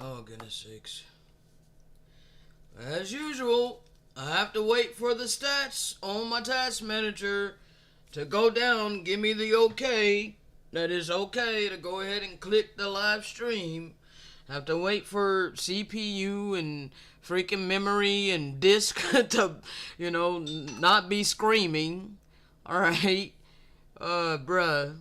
Oh, goodness sakes. As usual, I have to wait for the stats on my task manager to go down, give me the okay. That is okay to go ahead and click the live stream. I have to wait for CPU and freaking memory and disk to, not be screaming. Alright? Bruh.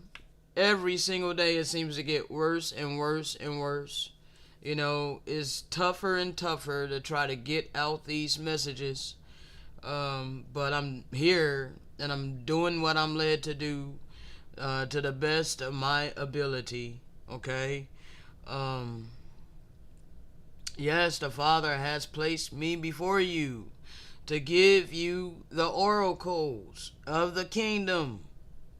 Every single day it seems to get worse and worse and worse. It's tougher and tougher to try to get out these messages. But I'm here and I'm doing what I'm led to do to the best of my ability. Okay? Yes, the Father has placed me before you to give you the oracles of the kingdom.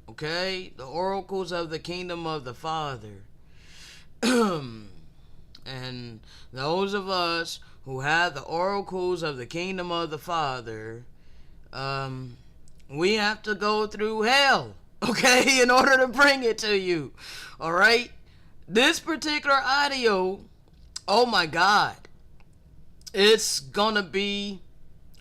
Okay? The oracles of the kingdom of the Father. And those of us who have the oracles of the kingdom of the Father, we have to go through hell, okay, in order to bring it to you. Alright? This particular audio, oh my God, it's gonna be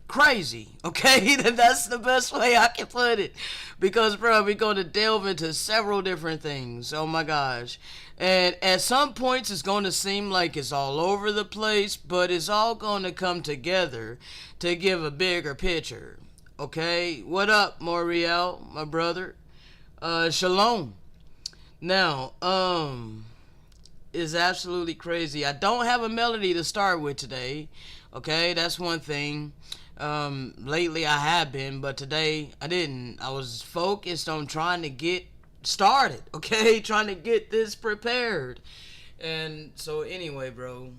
crazy, okay? That's the best way I can put it. Because, bro, we're going to delve into several different things. Oh my gosh. And at some points, it's going to seem like it's all over the place, but it's all going to come together to give a bigger picture. Okay? What up, Moriel, my brother? Shalom. Now, it's absolutely crazy. I don't have a melody to start with today. Okay? That's one thing. Lately I have been, but today I didn't. I was focused on trying to get started, okay? Trying to get this prepared. And so anyway, bro,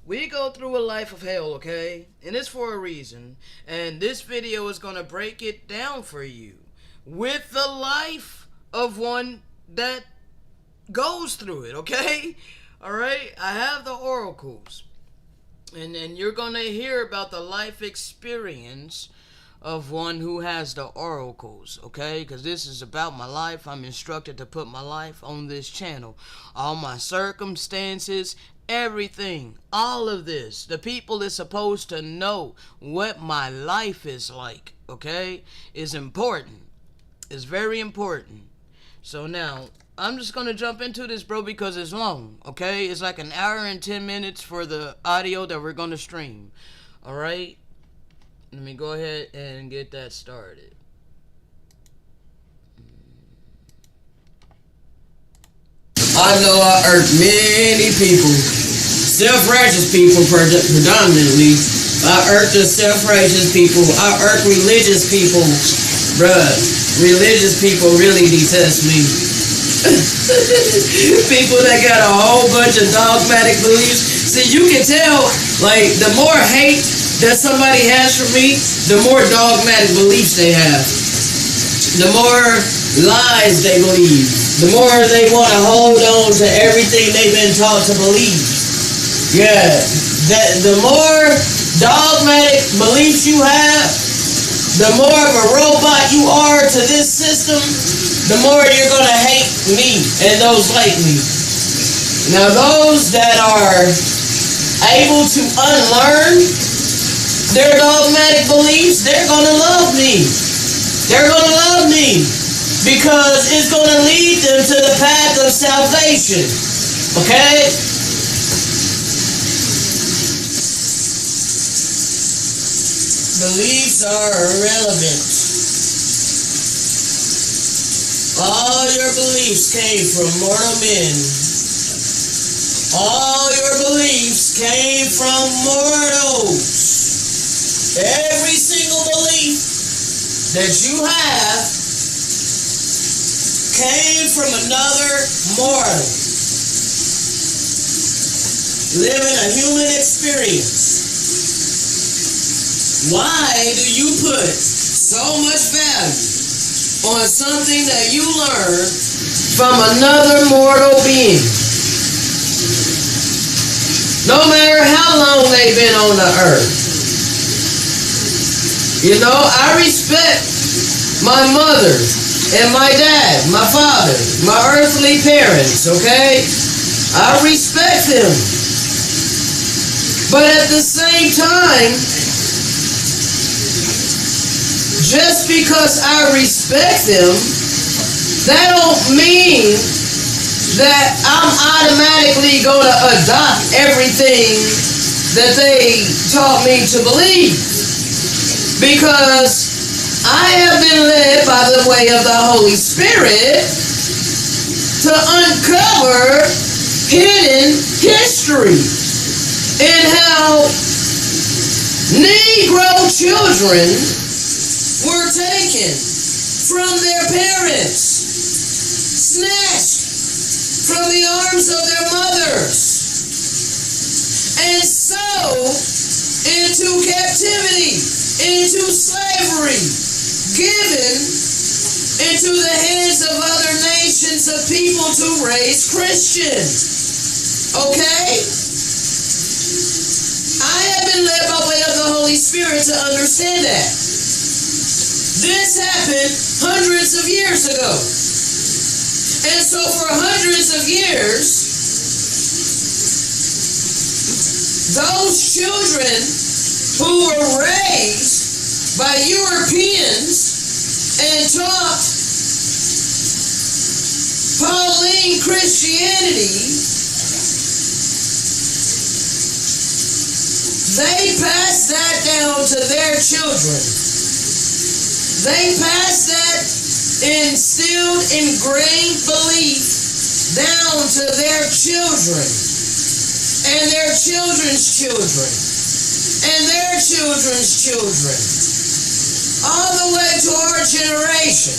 we go through a life of hell, okay? And it's for a reason. And this video is going to break it down for you with the life of one that goes through it, okay? Alright? I have the oracles. And you're going to hear about the life experience of one who has the oracles, okay? Because this is about my life. I'm instructed to put my life on this channel. All my circumstances, everything, all of this. The people is supposed to know what my life is like, okay? Is important. It's very important. So now, I'm just going to jump into this, bro, because it's long, okay? It's like an hour and 10 minutes for the audio that we're going to stream, all right? Let me go ahead and get that started. I know I irk many people, self-righteous people predominantly. I irk the self-righteous people. I irk religious people. Bruh, religious people really detest me. People that got a whole bunch of dogmatic beliefs. See, you can tell, like, the more hate that somebody has for me, the more dogmatic beliefs they have. The more lies they believe. The more they want to hold on to everything they've been taught to believe. Yeah. The more dogmatic beliefs you have, the more of a robot you are to this system, the more you're going to hate me and those like me. Now, those that are able to unlearn their dogmatic beliefs, they're going to love me. They're going to love me because it's going to lead them to the path of salvation. Okay? Beliefs are irrelevant. All your beliefs came from mortal men. All your beliefs came from mortals. Every single belief that you have came from another mortal. Living a human experience. Why do you put so much value on something that you learned from another mortal being? No matter how long they've been on the earth. I respect my mother and my dad, my father, my earthly parents, okay? I respect them. But at the same time, just because I respect them, that don't mean that I'm automatically going to adopt everything that they taught me to believe. Because I have been led by the way of the Holy Spirit to uncover hidden history and how Negro children were taken from their parents, snatched from the arms of their mothers, and sold into captivity, into slavery, given into the hands of other nations of people to raise Christians. Okay? I have been led by way of the Holy Spirit to understand that. This happened hundreds of years ago. And so for hundreds of years, those children who were raised by Europeans and taught Pauline Christianity, they passed that down to their children. They passed that instilled, ingrained belief down to their children and their children's children and their children's children, all the way to our generation.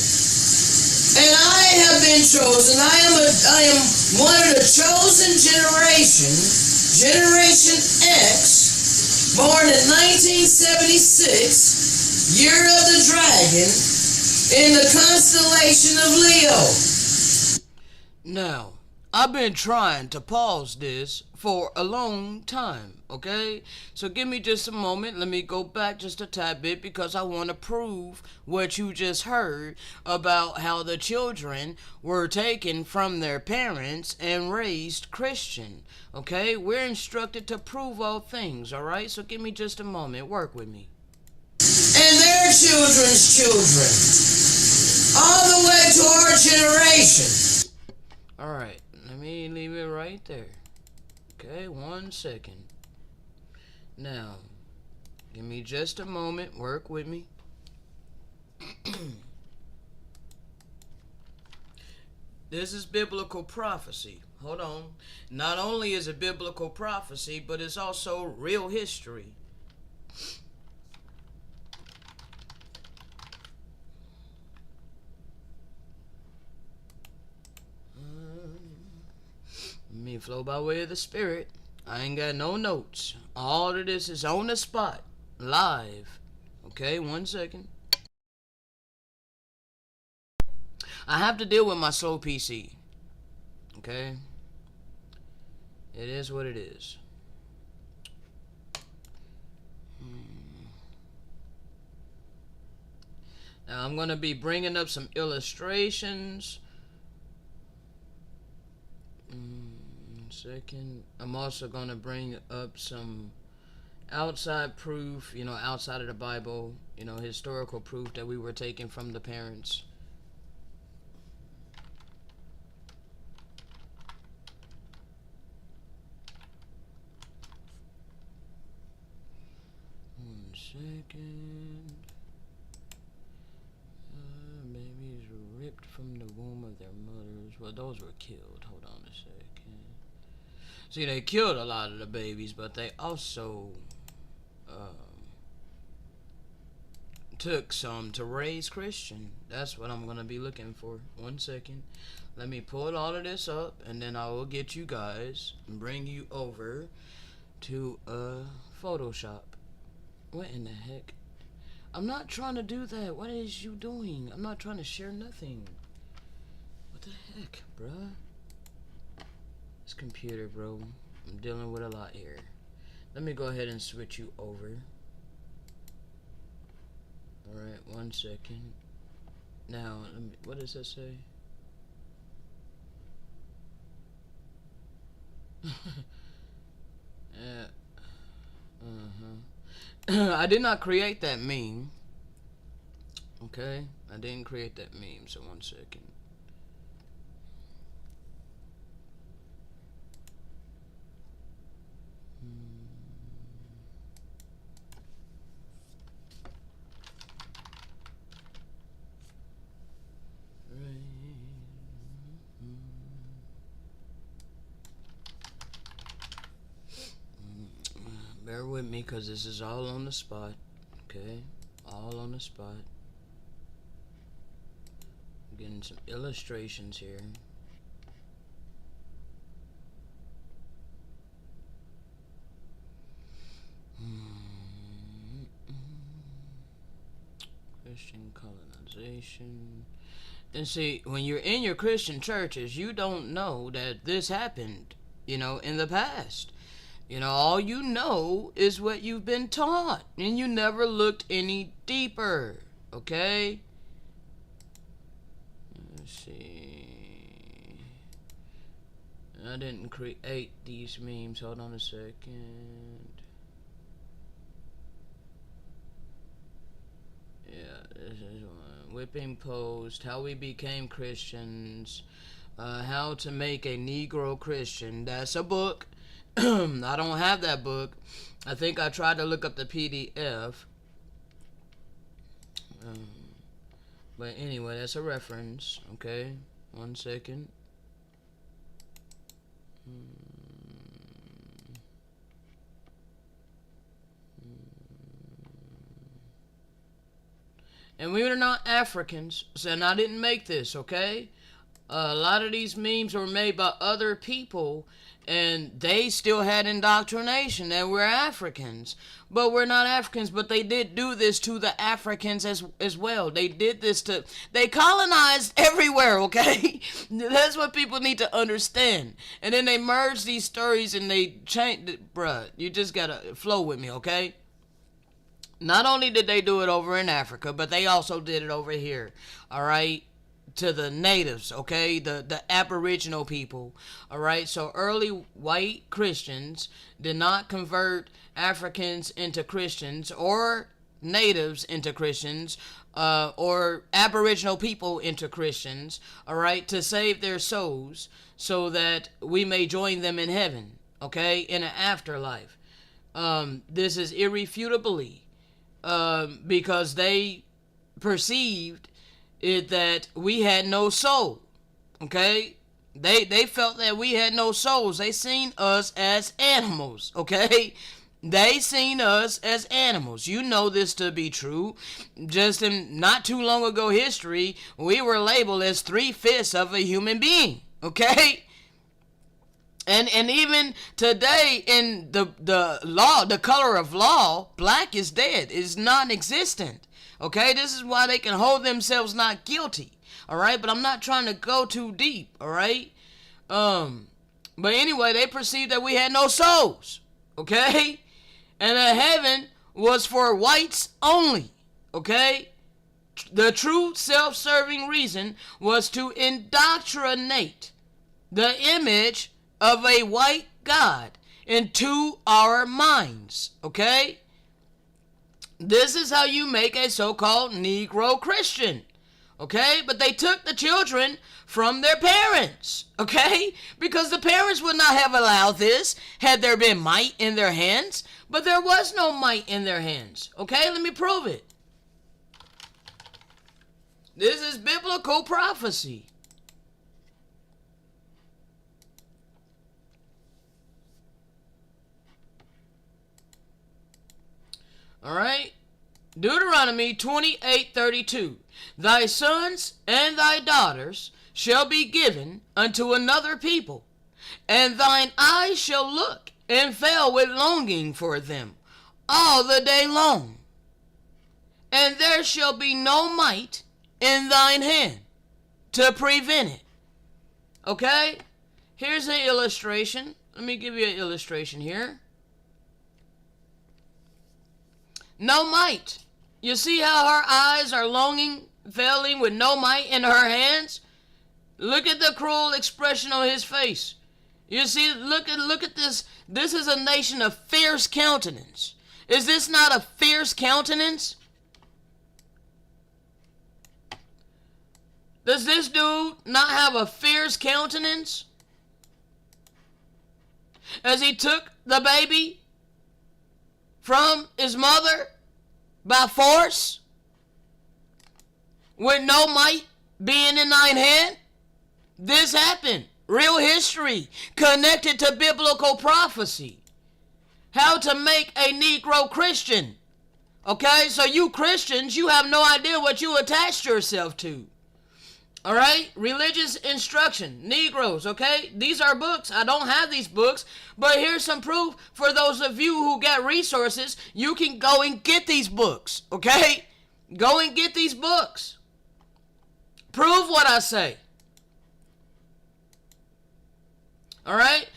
And I have been chosen. I am one of the chosen generation, Generation X, born in 1976, year of the dragon, in the constellation of Leo. Now, I've been trying to pause this for a long time, okay? So give me just a moment. Let me go back just a tad bit because I want to prove what you just heard about how the children were taken from their parents and raised Christian, okay? We're instructed to prove all things, all right? So give me just a moment. Work with me. And their children's children, all the way to our generation. All right, let me leave it right there. Okay, 1 second. Now, give me just a moment. Work with me. This is biblical prophecy. Hold on. Not only is it biblical prophecy, but it's also real history. Me flow by way of the Spirit. I ain't got no notes. All of this is on the spot, live. Okay, 1 second. I have to deal with my slow PC. Okay? It is what it is. Now I'm going to be bringing up some illustrations. Second, I'm also going to bring up some outside proof, outside of the Bible, historical proof that we were taken from the parents. One second. Babies were ripped from the womb of their mothers. Well, those were killed. Hold on a second. See, they killed a lot of the babies, but they also took some to raise Christian. That's what I'm going to be looking for. 1 second. Let me pull all of this up, and then I will get you guys and bring you over to Photoshop. What in the heck? I'm not trying to do that. What is you doing? I'm not trying to share nothing. What the heck, bruh? This computer, bro. I'm dealing with a lot here. Let me go ahead and switch you over. Alright, 1 second. Now, what does that say? I did not create that meme. Okay? I didn't create that meme, so 1 second. Bear with me, because this is all on the spot. Okay? All on the spot. I'm getting some illustrations here. Christian colonization. And see, when you're in your Christian churches, you don't know that this happened, in the past. All you know is what you've been taught, and you never looked any deeper, okay? Let's see. I didn't create these memes. Hold on a second. Yeah, this is one. Whipping Post, How We Became Christians, How to Make a Negro Christian. That's a book. I don't have that book. I think I tried to look up the PDF. But anyway, that's a reference. Okay, 1 second. And we are not Africans, and I didn't make this, okay? A lot of these memes were made by other people, and they still had indoctrination that we're Africans. But we're not Africans, but they did do this to the Africans as well. They did this they colonized everywhere, okay? That's what people need to understand. And then they merged these stories and they changed, bruh, you just gotta flow with me, okay? Not only did they do it over in Africa, but they also did it over here, all right? To the natives, okay? The Aboriginal people, all right? So early white Christians did not convert Africans into Christians or natives into Christians or Aboriginal people into Christians, all right? To save their souls so that we may join them in heaven, okay? In an afterlife. This is irrefutably because they perceived it that we had no soul, okay? They felt that we had no souls. They seen us as animals, okay? They seen us as animals. You know this to be true. Just in not too long ago history, we were labeled as 3/5 of a human being, okay? And even today in the law, the color of law, black is dead, is non-existent. Okay, this is why they can hold themselves not guilty. All right, but I'm not trying to go too deep. All right, but anyway, they perceived that we had no souls. Okay, and that heaven was for whites only. Okay, the true self-serving reason was to indoctrinate the image of a white God into our minds. Okay. This is how you make a so-called Negro Christian, okay? But they took the children from their parents, okay? Because the parents would not have allowed this had there been might in their hands. But there was no might in their hands, okay? Let me prove it. This is biblical prophecy. All right, Deuteronomy 28:32. Thy sons and thy daughters shall be given unto another people, and thine eyes shall look and fail with longing for them all the day long. And there shall be no might in thine hand to prevent it. Okay, here's an illustration. Let me give you an illustration here. No might. You see how her eyes are longing, failing with no might in her hands? Look at the cruel expression on his face. You see, look at this. This is a nation of fierce countenance. Is this not a fierce countenance? Does this dude not have a fierce countenance? As he took the baby from his mother by force, with no might being in thine hand? This happened. Real history connected to biblical prophecy. How to make a Negro Christian. Okay, so you Christians, you have no idea what you attached yourself to. All right, religious instruction, Negroes, okay? These are books. I don't have these books, but here's some proof for those of you who get resources. You can go and get these books, okay? Go and get these books. Prove what I say. All right?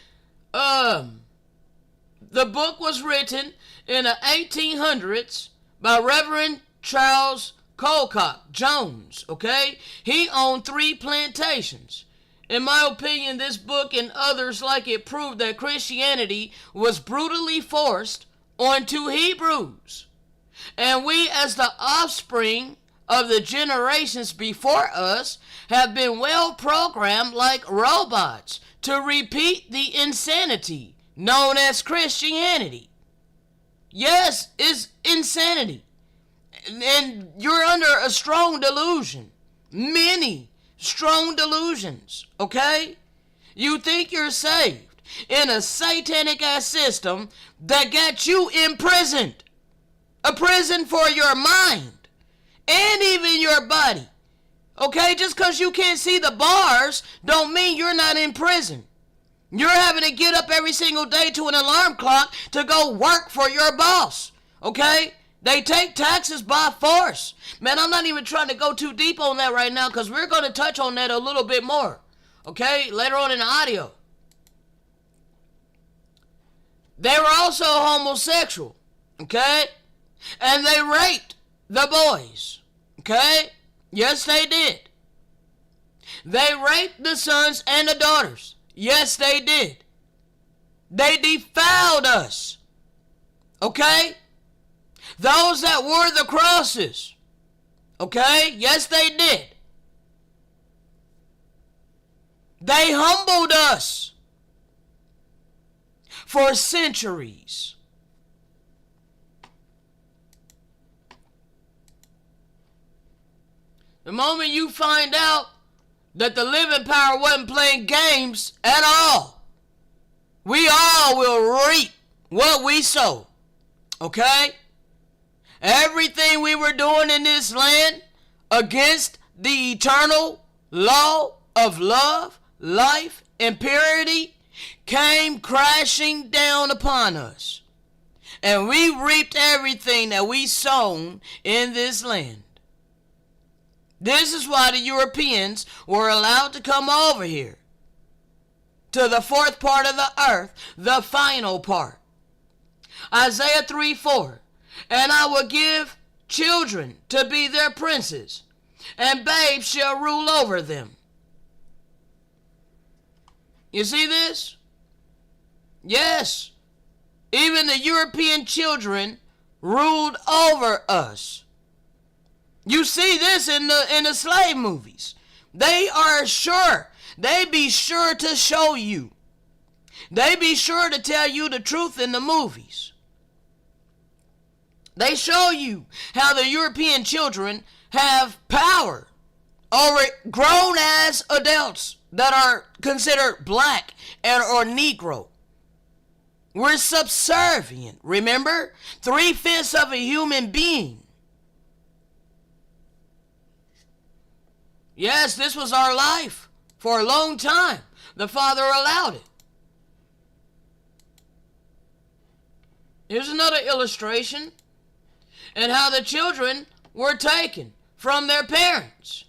The book was written in the 1800s by Reverend Charles Colcock Jones, okay? He owned 3 plantations. In my opinion, this book and others like it proved that Christianity was brutally forced onto Hebrews. And we, as the offspring of the generations before us, have been well programmed like robots to repeat the insanity known as Christianity. Yes, it's insanity. And you're under a strong delusion. Many strong delusions, okay? You think you're saved in a satanic ass system that got you imprisoned. A prison for your mind and even your body. Okay, just because you can't see the bars don't mean you're not in prison. You're having to get up every single day to an alarm clock to go work for your boss. Okay? They take taxes by force. Man, I'm not even trying to go too deep on that right now because we're going to touch on that a little bit more. Okay? Later on in the audio. They were also homosexual. Okay? And they raped the boys. Okay? Yes, they did. They raped the sons and the daughters. Yes, they did. They defiled us. Okay? Those that wore the crosses. Okay? Yes, they did. They humbled us for centuries. The moment you find out that the living power wasn't playing games at all, we all will reap what we sow. Okay? Everything we were doing in this land against the eternal law of love, life, and purity came crashing down upon us. And we reaped everything that we sown in this land. This is why the Europeans were allowed to come over here to the fourth part of the earth, the final part. Isaiah 3:4. And I will give children to be their princes, and babes shall rule over them. You see this? Yes. Even the European children ruled over us. You see this in the slave movies. They are sure. They be sure to show you. They be sure to tell you the truth in the movies. They show you how the European children have power over grown-ass adults that are considered black or Negro. We're subservient, remember? 3/5 of a human being. Yes, this was our life for a long time. The Father allowed it. Here's another illustration and how the children were taken from their parents.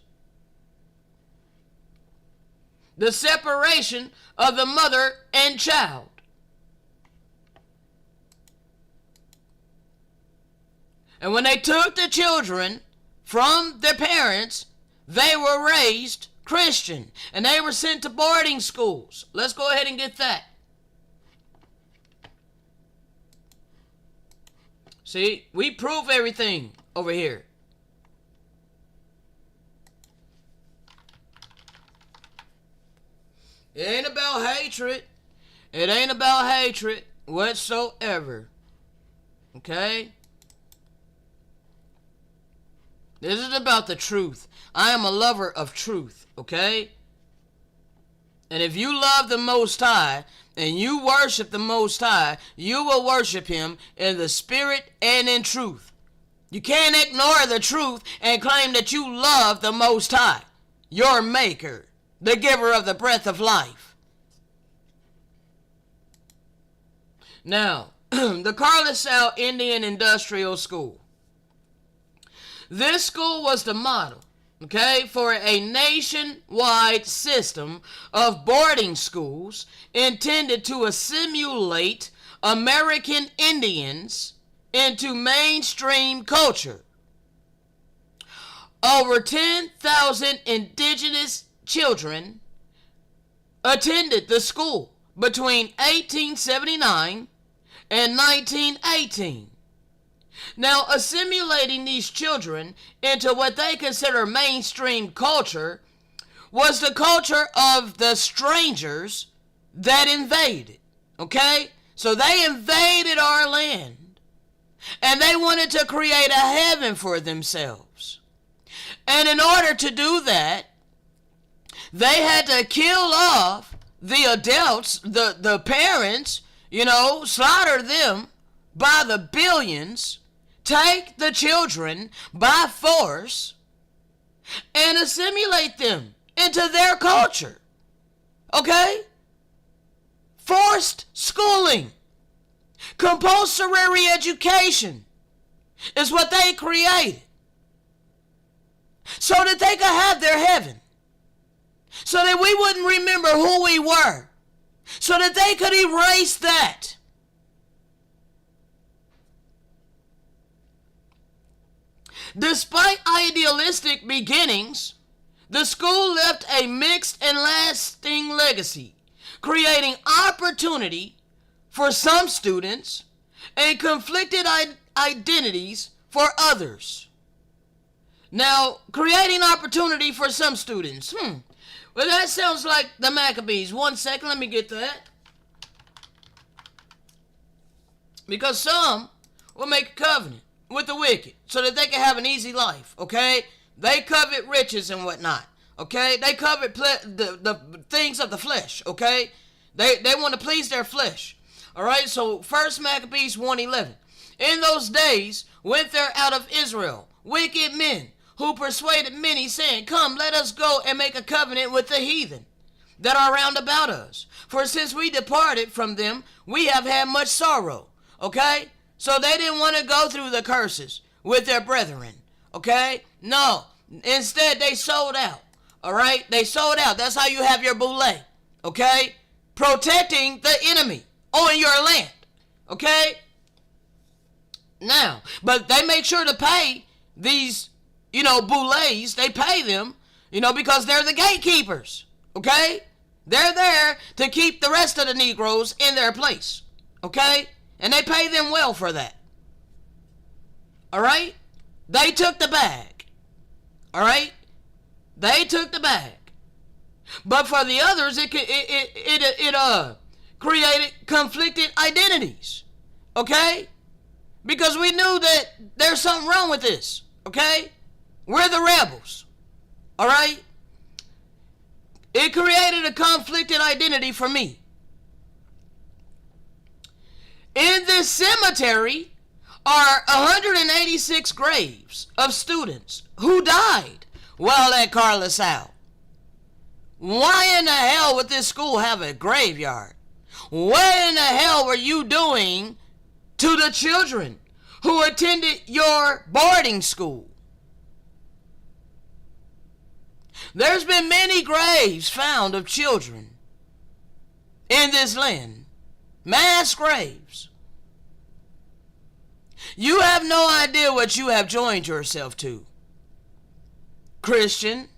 The separation of the mother and child. And when they took the children from their parents, they were raised Christian and they were sent to boarding schools. Let's go ahead and get that. See, we prove everything over here. It ain't about hatred. It ain't about hatred whatsoever. Okay? This is about the truth. I am a lover of truth. Okay? And if you love the Most High and you worship the Most High, you will worship Him in the spirit and in truth. You can't ignore the truth and claim that you love the Most High, your Maker, the giver of the breath of life. Now, the Carlisle Indian Industrial School. This school was the model, okay, for a nationwide system of boarding schools intended to assimilate American Indians into mainstream culture. Over 10,000 indigenous children attended the school between 1879 and 1918. Now, assimilating these children into what they consider mainstream culture was the culture of the strangers that invaded. Okay? So they invaded our land and they wanted to create a heaven for themselves. And in order to do that, they had to kill off the adults, the parents, slaughter them by the billions, take the children by force, and assimilate them into their culture. Okay? Forced schooling, compulsory education is what they created so that they could have their heaven, so that we wouldn't remember who we were, so that they could erase that. Despite idealistic beginnings, the school left a mixed and lasting legacy, creating opportunity for some students and conflicted identities for others. Now, creating opportunity for some students. Well, that sounds like the Maccabees. 1 second, let me get that. Because some will make a covenant with the wicked so that they can have an easy life, okay? They covet riches and whatnot, okay? They covet the things of the flesh, okay? They want to please their flesh, all right? So 1 Maccabees 1:11. In those days went there out of Israel wicked men who persuaded many, saying, Come, let us go and make a covenant with the heathen that are round about us. For since we departed from them, we have had much sorrow, okay? So they didn't want to go through the curses with their brethren, okay? No, instead they sold out, all right? They sold out. That's how you have your boule, okay? Protecting the enemy on your land, okay? Now, but they make sure to pay these, boulets. They pay them, because they're the gatekeepers, okay? They're there to keep the rest of the Negroes in their place, okay? And they pay them well for that. All right? They took the bag. All right? They took the bag. But for the others, it created conflicted identities. Okay? Because we knew that there's something wrong with this. Okay? We're the rebels. All right? It created a conflicted identity for me. In this cemetery are 186 graves of students who died while at Carlisle. Why in the hell would this school have a graveyard? What in the hell were you doing to the children who attended your boarding school? There's been many graves found of children in this land. Mass graves. You have no idea what you have joined yourself to, Christian.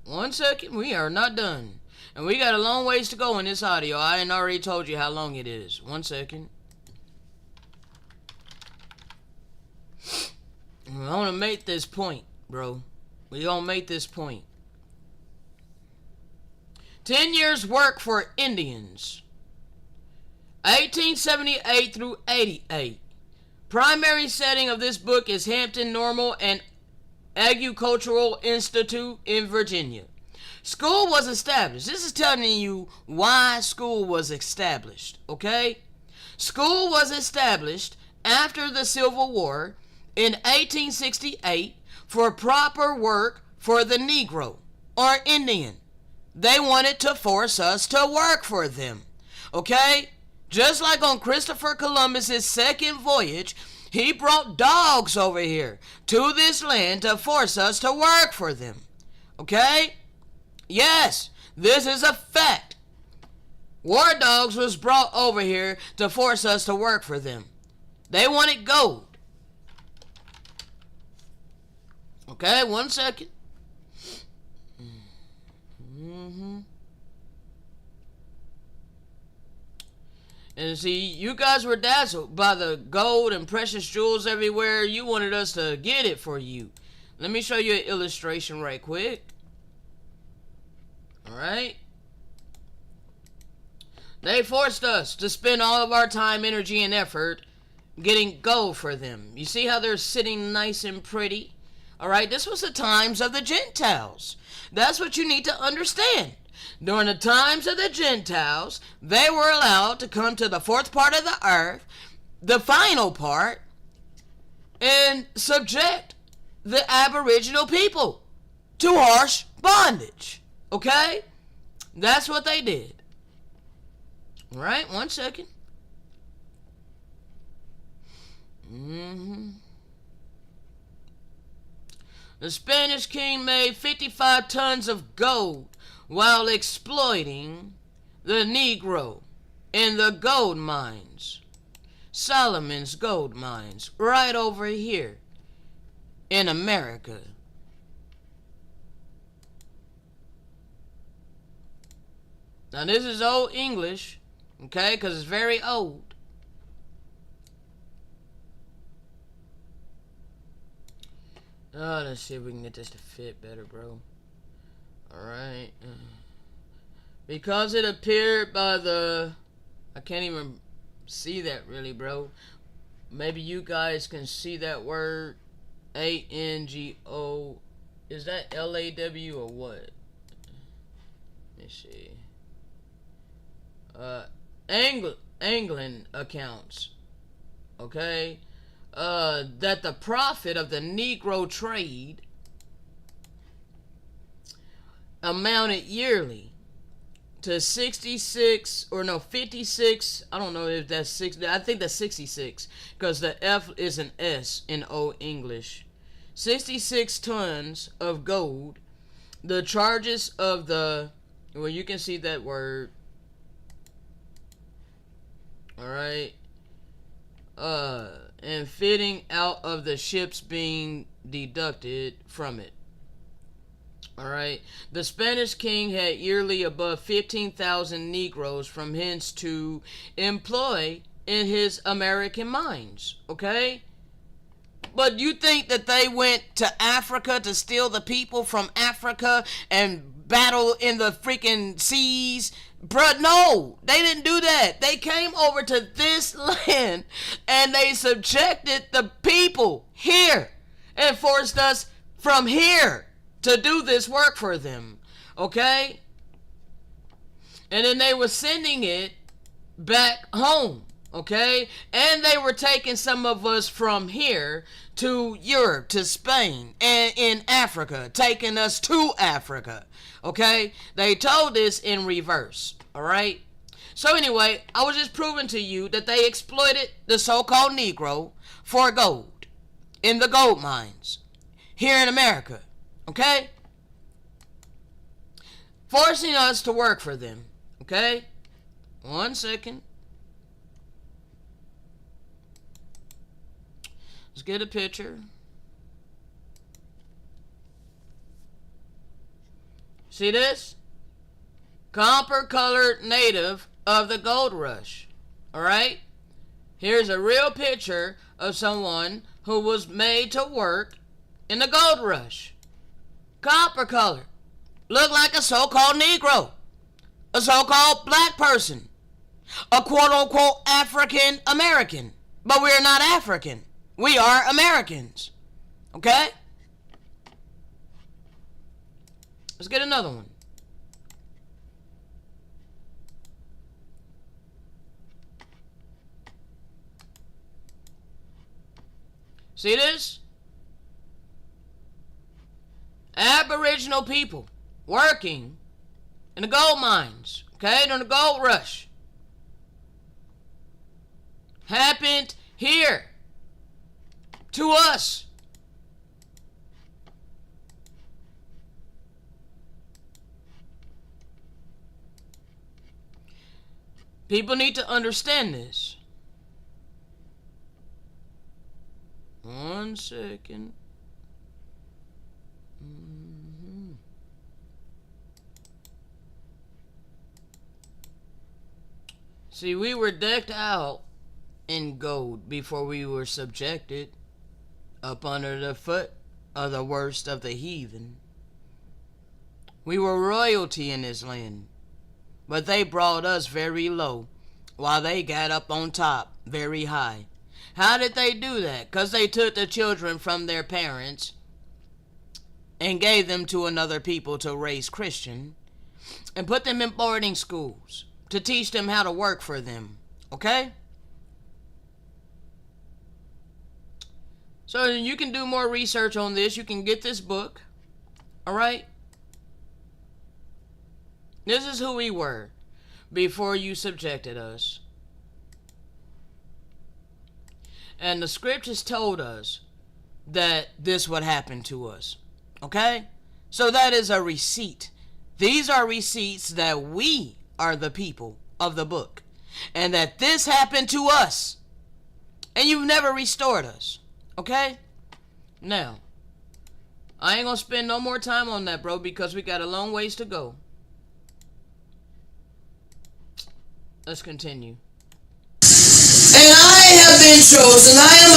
One second, we are not done. And we got a long ways to go in this audio. I ain't already told you how long it is. 1 second. I want to make this point, bro. We gonna make this point. 10 years work for Indians. 1878 through 88. Primary setting of this book is Hampton Normal and Agricultural Institute in Virginia. School was established. This is telling you why school was established, okay? School was established after the Civil War in 1868 for proper work for the Negro or Indian. They wanted to force us to work for them, okay? Just like on Christopher Columbus's second voyage, he brought dogs over here to this land to force us to work for them, okay? Yes, this is a fact. War dogs was brought over here to force us to work for them. They wanted gold. Okay, 1 second. And see, you guys were dazzled by the gold and precious jewels everywhere. You wanted us to get it for you. Let me show you an illustration right quick. Alright. They forced us to spend all of our time, energy, and effort getting gold for them. You see how they're sitting nice and pretty? Alright, this was the times of the Gentiles. That's what you need to understand. During the times of the Gentiles, they were allowed to come to the fourth part of the earth, the final part, and subject the Aboriginal people to harsh bondage. Okay? That's what they did. Alright, 1 second. The Spanish king made 55 tons of gold while exploiting the Negro in the gold mines. Solomon's gold mines, right over here in America. Now this is old English, okay, because it's very old. Oh, let's see if we can get this to fit better, bro. Alright. Because it appeared by the... I can't even see that really, bro. Maybe you guys can see that word. A-N-G-O. Is that L-A-W or what? Let me see. England accounts. Okay? That the profit of the Negro trade amounted yearly to 56 or no 56. I don't know if that's 6. I think that's 66 because the F is an S in Old English. 66 tons of gold. The charges of the, well, you can see that word. All right. And fitting out of the ships being deducted from it. Alright. The Spanish king had yearly above 15,000 Negroes from hence to employ in his American mines. Okay? But you think that they went to Africa to steal the people from Africa and battle in the freaking seas? Bruh, no, they didn't do that. They came over to this land and they subjected the people here and forced us from here to do this work for them. Okay? And then they were sending it back home. Okay? And they were taking some of us from here to Europe, to Spain, and in Africa, taking us to Africa. Okay? They told this in reverse. Alright? So anyway, I was just proving to you that they exploited the so-called Negro for gold in the gold mines here in America. Okay? Forcing us to work for them. Okay? 1 second. Let's get a picture. See this? copper-colored native of the gold rush. All right? Here's a real picture of someone who was made to work in the gold rush. Copper-colored. Look like a so-called Negro. A so-called black person. A quote-unquote African American. But we're not African. We are Americans. Okay? Let's get another one. See this? Aboriginal people working in the gold mines, okay, during the gold rush. Happened here to us. People need to understand this. 1 second. See, we were decked out in gold before we were subjected up under the foot of the worst of the heathen. We were royalty in this land, but they brought us very low while they got up on top very high. How did they do that? Because they took the children from their parents and gave them to another people to raise Christian and put them in boarding schools to teach them how to work for them. Okay? So you can do more research on this. You can get this book. Alright? This is who we were before you subjected us. And the scriptures told us that this would happen to us. Okay? So that is a receipt. These are receipts that we are the people of the book. And that this happened to us. And you've never restored us. Okay? Now, I ain't gonna spend no more time on that, bro, because we got a long ways to go. Let's continue. And I have been chosen. I am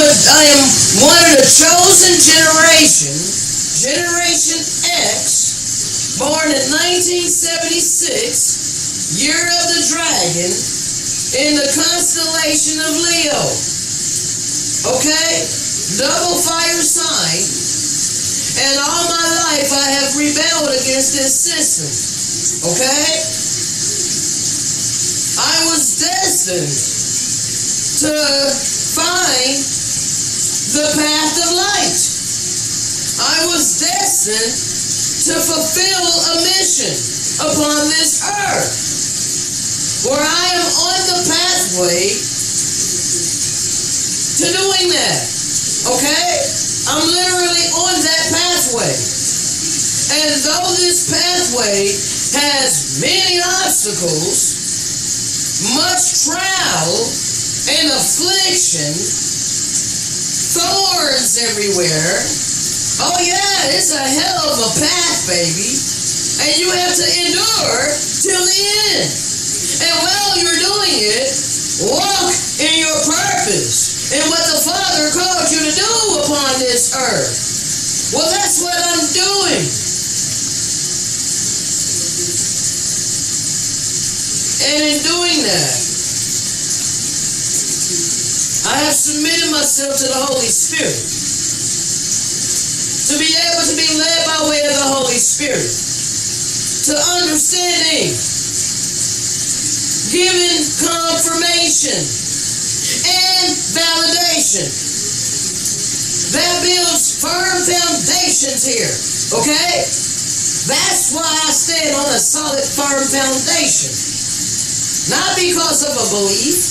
one of the chosen generation, Generation X, born in 1976, year of the dragon, in the constellation of Leo. Okay? Double fire sign. And all my life I have rebelled against this system. Okay? I was destined to find the path of light. I was destined to fulfill a mission upon this earth, where I am on the pathway to doing that. Okay? I'm literally on that pathway. And though this pathway has many obstacles, much trial and affliction, thorns everywhere. Oh yeah, it's a hell of a path, baby. And you have to endure till the end. And while you're doing it, walk in your purpose and what the Father called you to do upon this earth. Well, that's what I'm doing. And in doing that, I have submitted myself to the Holy Spirit to be able to be led by way of the Holy Spirit, to understanding, giving confirmation and validation. That builds firm foundations here, okay? That's why I stand on a solid, firm foundation. Not because of a belief.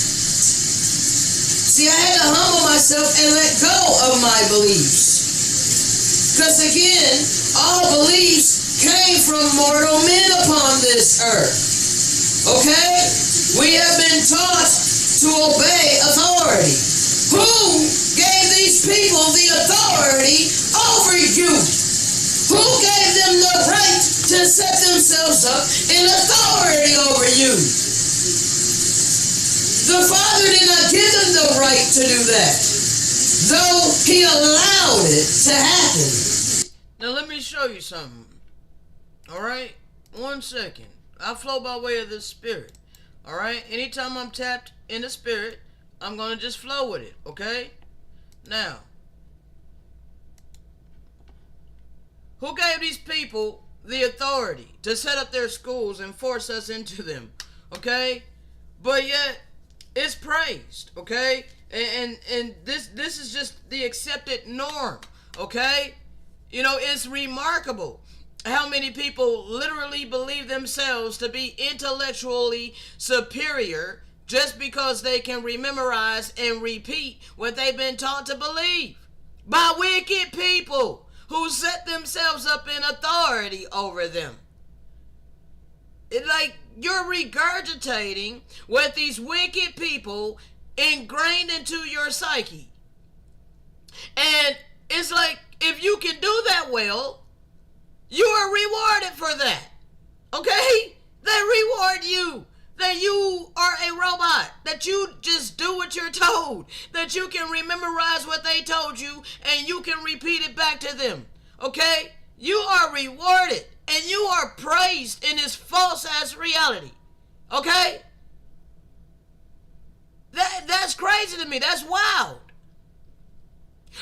See, I had to humble myself and let go of my beliefs. Because again, all beliefs came from mortal men upon this earth. Okay? We have been taught to obey authority. Who gave these people the authority over you? Who gave them the right to set themselves up in authority over you. The Father did not give them the right to do that, though He allowed it to happen. Now let me show you something. Alright? 1 second. I flow by way of the Spirit. Alright? Anytime I'm tapped in the Spirit, I'm going to just flow with it. Okay? Now, who gave these people the authority to set up their schools and force us into them? Okay? But yet, it's praised. Okay? And this is just the accepted norm. Okay? You know, it's remarkable how many people literally believe themselves to be intellectually superior just because they can memorize and repeat what they've been taught to believe by wicked people who set themselves up in authority over them. It's like you're regurgitating what these wicked people ingrained into your psyche. And it's like, if you can do that well, you are rewarded for that. Okay? They reward you. That you are a robot. That you just do what you're told. That you can memorize what they told you and you can repeat it back to them. Okay? You are rewarded and you are praised in this false ass reality. Okay? That's crazy to me. That's wild.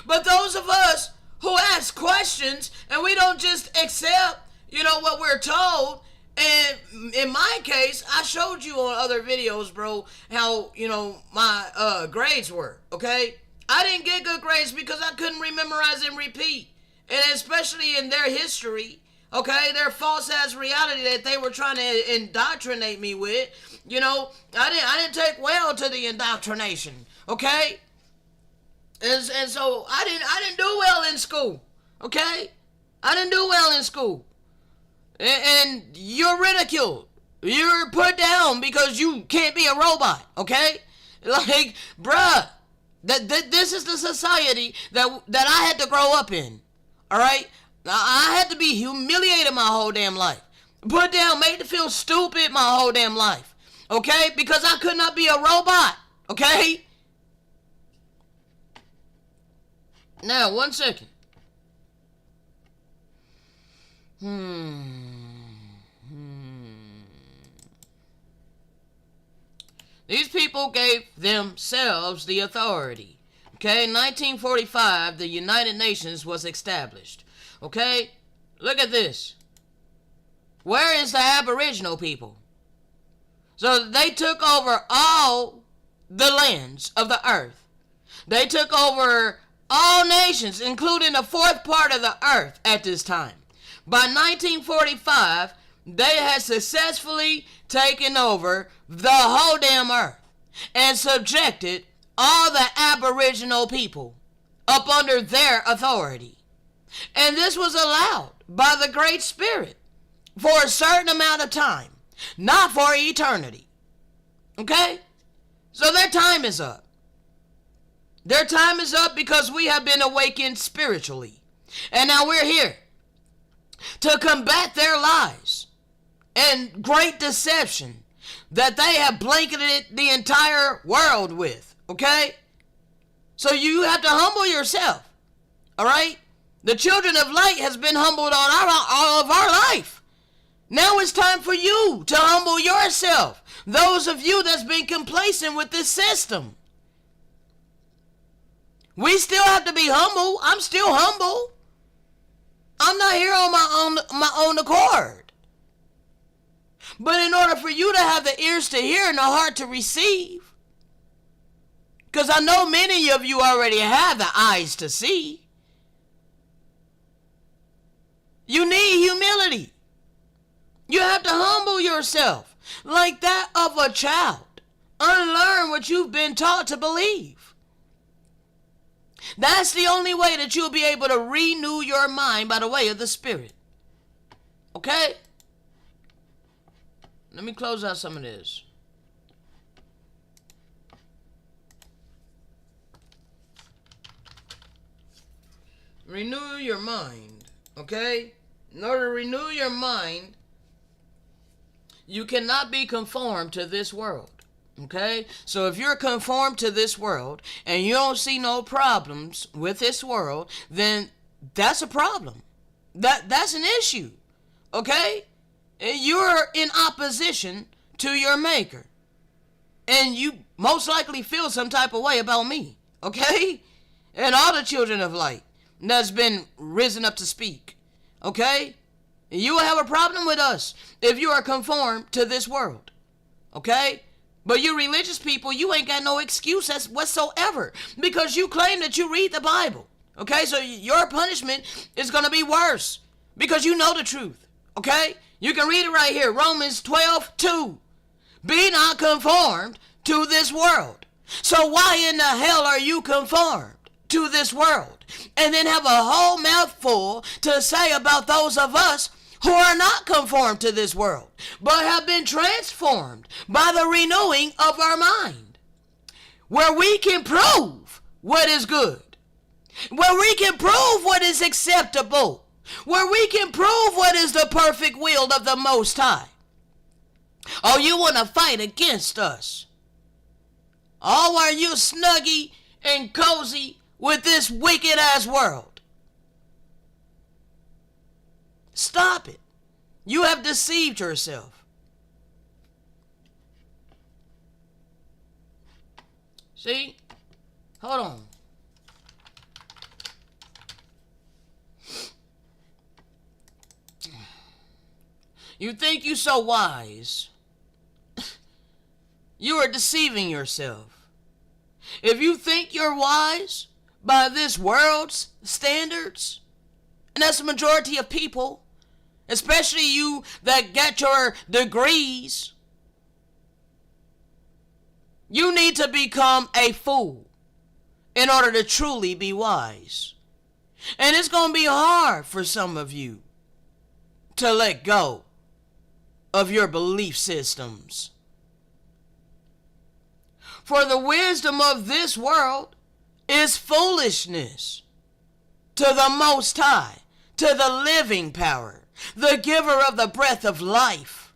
But those of us who ask questions and we don't just accept, what we're told. And in my case, I showed you on other videos, bro, how, my grades were, okay? I didn't get good grades because I couldn't memorize and repeat. And especially in their history, okay, their false ass reality that they were trying to indoctrinate me with, I didn't take well to the indoctrination, okay? And so I didn't do well in school, okay? I didn't do well in school. And you're ridiculed. You're put down because you can't be a robot, okay? Like, bruh, this is the society that I had to grow up in, all right? I had to be humiliated my whole damn life. Put down, made to feel stupid my whole damn life, okay? Because I could not be a robot, okay? Now, 1 second. These people gave themselves the authority. Okay, in 1945, the United Nations was established. Okay, look at this. Where is the Aboriginal people? So they took over all the lands of the earth. They took over all nations, including the fourth part of the earth at this time. By 1945, they had successfully taken over the whole damn earth and subjected all the Aboriginal people up under their authority. And this was allowed by the Great Spirit for a certain amount of time, not for eternity. Okay? So their time is up. Their time is up because we have been awakened spiritually. And now we're here to combat their lies and great deception that they have blanketed the entire world with. Okay? So you have to humble yourself. All right? The children of light has been humbled all of our life. Now it's time for you to humble yourself. Those of you that's been complacent with this system. We still have to be humble. I'm still humble. I'm not here on my own accord. But in order for you to have the ears to hear and the heart to receive, because I know many of you already have the eyes to see, you need humility. You have to humble yourself like that of a child. Unlearn what you've been taught to believe. That's the only way that you'll be able to renew your mind by the way of the Spirit. Okay? Let me close out some of this. Renew your mind. Okay? In order to renew your mind, You cannot be conformed to this world. Okay? So if you're conformed to this world and you don't see no problems with this world, then that's a problem. That's an issue. Okay? You're in opposition to your maker. And you most likely feel some type of way about me. Okay? And all the children of light that's been risen up to speak. Okay? You will have a problem with us if you are conformed to this world. Okay? But you religious people, you ain't got no excuse whatsoever because you claim that you read the Bible. Okay? So your punishment is going to be worse because you know the truth. Okay? You can read it right here. Romans 12:2. Be not conformed to this world. So why in the hell are you conformed to this world? And then have a whole mouthful to say about those of us who are not conformed to this world, but have been transformed by the renewing of our mind, where we can prove what is good, where we can prove what is acceptable, where we can prove what is the perfect will of the Most High. Oh, you want to fight against us? Oh, are you snuggy and cozy with this wicked-ass world? Stop it. You have deceived yourself. See? Hold on. You think you so wise. You are deceiving yourself. If you think you're wise by this world's standards, and that's the majority of people, especially you that get your degrees, you need to become a fool in order to truly be wise. And it's going to be hard for some of you to let go of your belief systems. For the wisdom of this world is foolishness to the Most High, to the living power, the giver of the breath of life.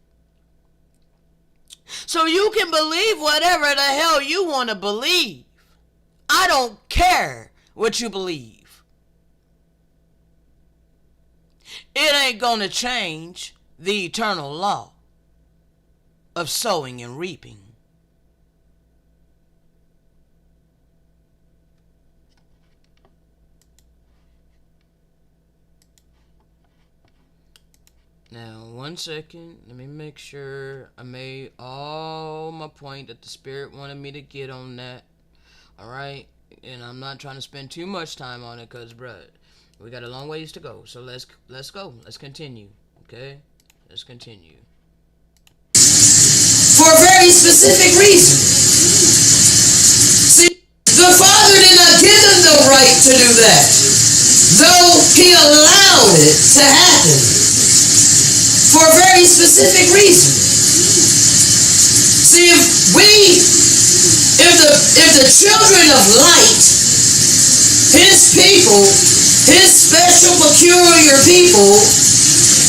So you can believe whatever the hell you want to believe. I don't care what you believe. It ain't gonna change the eternal law of sowing and reaping. Now, 1 second. Let me make sure I made all my point that the Spirit wanted me to get on that. Alright? And I'm not trying to spend too much time on it because, bruh, we got a long ways to go. So let's go. Let's continue. Okay? Let's continue. For a very specific reason. See, the Father did not give him the right to do that, though he allowed it to happen. For a very specific reason. See, if the children of light, his people, his special peculiar people,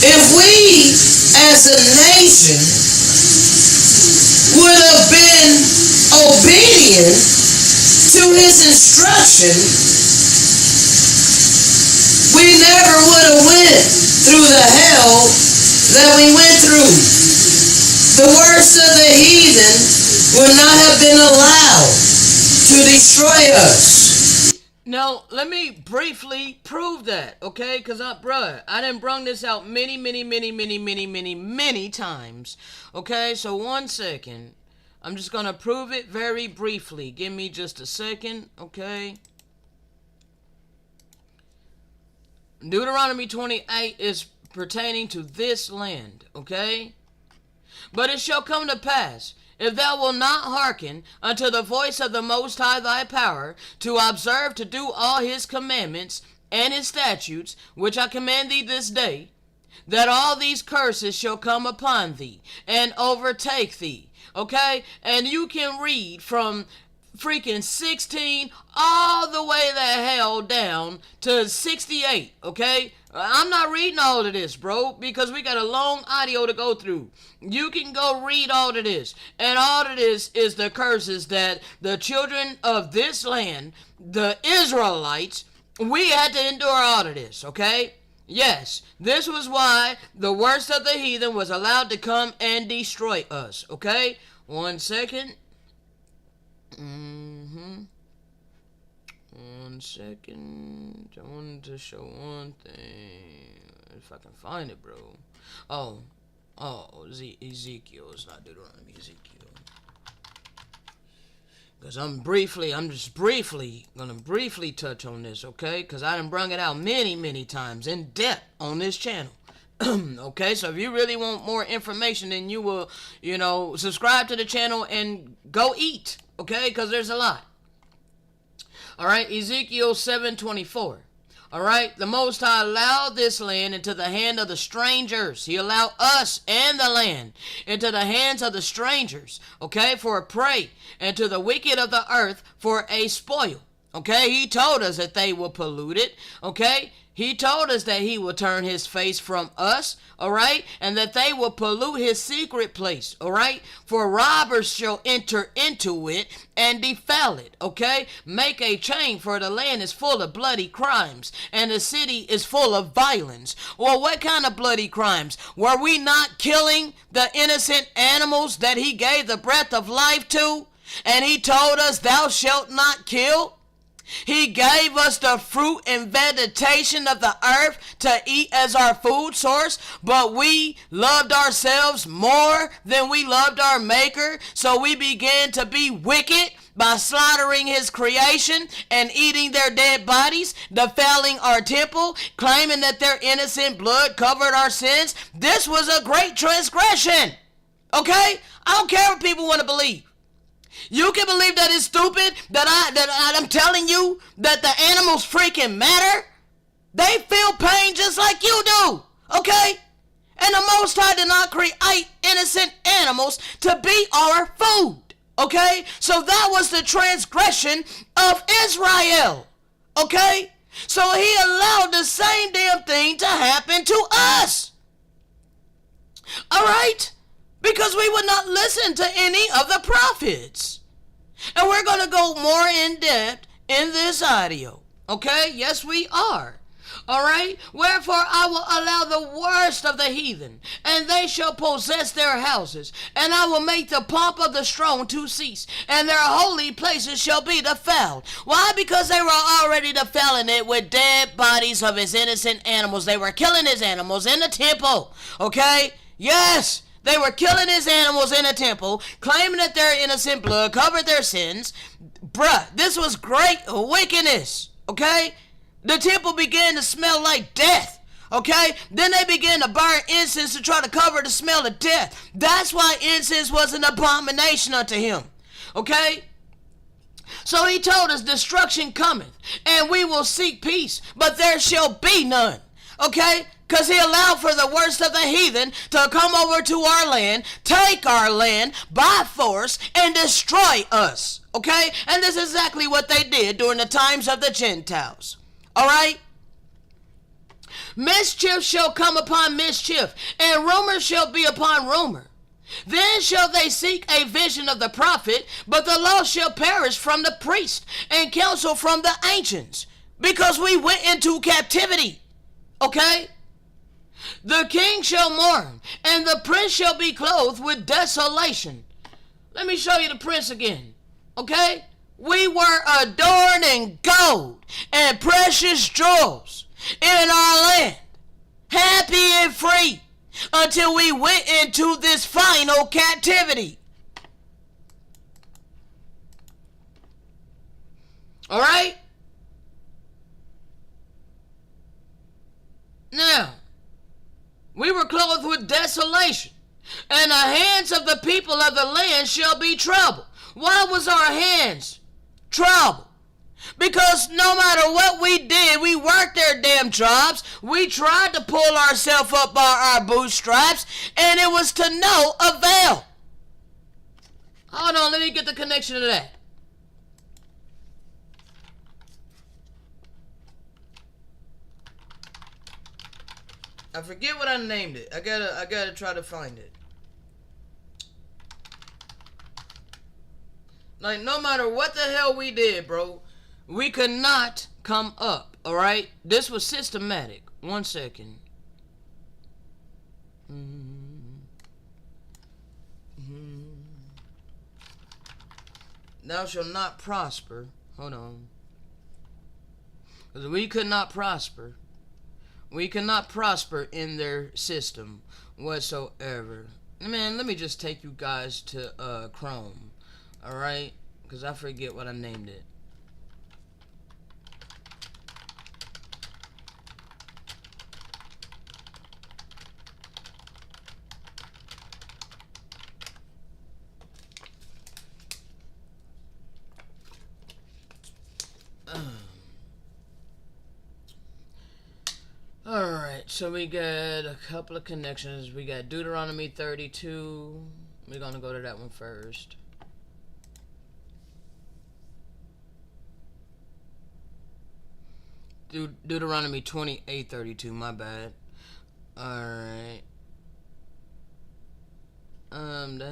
if we as a nation would have been obedient to his instruction, we never would have went through the hell that we went through. The worst of the heathen would not have been allowed to destroy us. Now, let me briefly prove that, okay? Because, I done brung this out many times, okay? So, 1 second. I'm just going to prove it very briefly. Give me just a second, okay? Deuteronomy 28 is pertaining to this land, okay? But it shall come to pass, if thou wilt not hearken unto the voice of the Most High thy power, to observe to do all his commandments and his statutes, which I command thee this day, that all these curses shall come upon thee and overtake thee. Okay? And you can read from freaking 16 all the way the hell down to 68, okay? I'm not reading all of this, bro, because we got a long audio to go through. You can go read all of this. And all of this is the curses that the children of this land, the Israelites, we had to endure all of this, okay? Yes, this was why the worst of the heathen was allowed to come and destroy us, okay? 1 second. 1 second. I wanted to show one thing. If I can find it, bro. Ezekiel. It's not Deuteronomy. Ezekiel. Because I'm just briefly gonna touch on this, okay? Because I done brung it out many times in depth on this channel. Okay, so if you really want more information, then you will, subscribe to the channel and go eat, okay? Because there's a lot. All right, Ezekiel 7:24. All right, the Most High allowed this land into the hand of the strangers. He allowed us and the land into the hands of the strangers, okay, for a prey, and to the wicked of the earth for a spoil. Okay, he told us that they will pollute it, okay? He told us that he will turn his face from us, all right? And that they will pollute his secret place, all right? For robbers shall enter into it and defile it, okay? Make a chain, for the land is full of bloody crimes, and the city is full of violence. Well, what kind of bloody crimes? Were we not killing the innocent animals that he gave the breath of life to? And he told us, thou shalt not kill? He gave us the fruit and vegetation of the earth to eat as our food source, but we loved ourselves more than we loved our Maker, so we began to be wicked by slaughtering his creation and eating their dead bodies, defiling our temple, claiming that their innocent blood covered our sins. This was a great transgression, okay? I don't care what people want to believe. You can believe that it's stupid, that I'm telling you that the animals freaking matter. They feel pain just like you do, okay? And the Most High did not create innocent animals to be our food, okay? So that was the transgression of Israel, okay? So he allowed the same damn thing to happen to us, all right? Because we would not listen to any of the prophets. And we're going to go more in depth in this audio. Okay? Yes, we are. All right? Wherefore I will allow the worst of the heathen, and they shall possess their houses. And I will make the pomp of the strong to cease, and their holy places shall be defiled. Why? Because they were already defiling it with dead bodies of his innocent animals. They were killing his animals in the temple. Okay? Yes. They were killing his animals in a temple, claiming that their innocent blood covered their sins. Bruh, this was great wickedness, okay? The temple began to smell like death, okay? Then they began to burn incense to try to cover the smell of death. That's why incense was an abomination unto him, okay? So he told us, destruction cometh, and we will seek peace, but there shall be none, okay? Because he allowed for the worst of the heathen to come over to our land, take our land by force, and destroy us. Okay? And this is exactly what they did during the times of the Gentiles. All right? Mischief shall come upon mischief, and rumor shall be upon rumor. Then shall they seek a vision of the prophet, but the law shall perish from the priest, and counsel from the ancients, because we went into captivity. Okay? The king shall mourn, and the prince shall be clothed with desolation. Let me show you the prince again, okay? We were adorned in gold and precious jewels in our land, happy and free, until we went into this final captivity. All right? Now, we were clothed with desolation, and the hands of the people of the land shall be troubled. Why was our hands troubled? Because no matter what we did, we worked their damn jobs. We tried to pull ourselves up by our bootstraps, and it was to no avail. Hold on, let me get the connection to that. I forget what I named it. I gotta try to find it. Like, no matter what the hell we did, bro, we could not come up, alright? This was systematic. 1 second. Thou shalt not prosper. Hold on. Because we could not prosper. We cannot prosper in their system whatsoever. Man, let me just take you guys to Chrome. Alright? Because I forget what I named it. Alright, so we got a couple of connections. We got Deuteronomy 32. We're going to go to that one first. Deuteronomy 28:32, my bad. Alright. Hold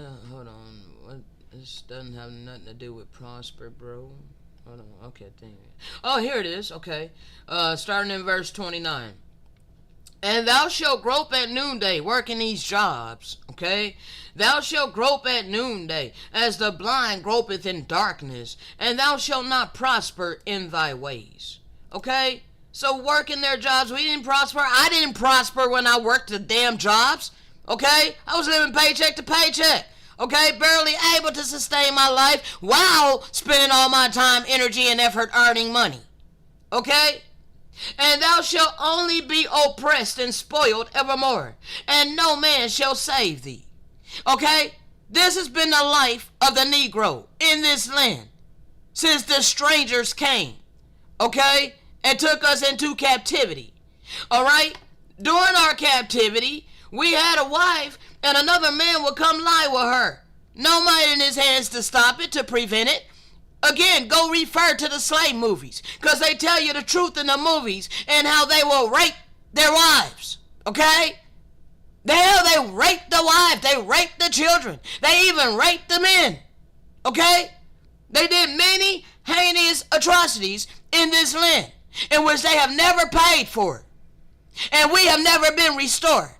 on. What? This doesn't have nothing to do with prosper, bro. Hold on. Okay, dang it. Oh, here it is. Okay. Starting in verse 29. And thou shalt grope at noonday, working these jobs, okay? Thou shalt grope at noonday, as the blind gropeth in darkness, and thou shalt not prosper in thy ways, okay? So working their jobs, we didn't prosper. I didn't prosper when I worked the damn jobs, okay? I was living paycheck to paycheck, okay? Barely able to sustain my life while spending all my time, energy, and effort earning money, okay? And thou shalt only be oppressed and spoiled evermore, and no man shall save thee. Okay? This has been the life of the Negro in this land since the strangers came, okay, and took us into captivity. Alright? During our captivity, we had a wife, and another man would come lie with her. No might in his hands to stop it, to prevent it. Again, go refer to the slave movies, because they tell you the truth in the movies and how they will rape their wives, okay? They rape the wives, they rape the children, they even rape the men, okay? They did many heinous atrocities in this land, in which they have never paid for it, and we have never been restored.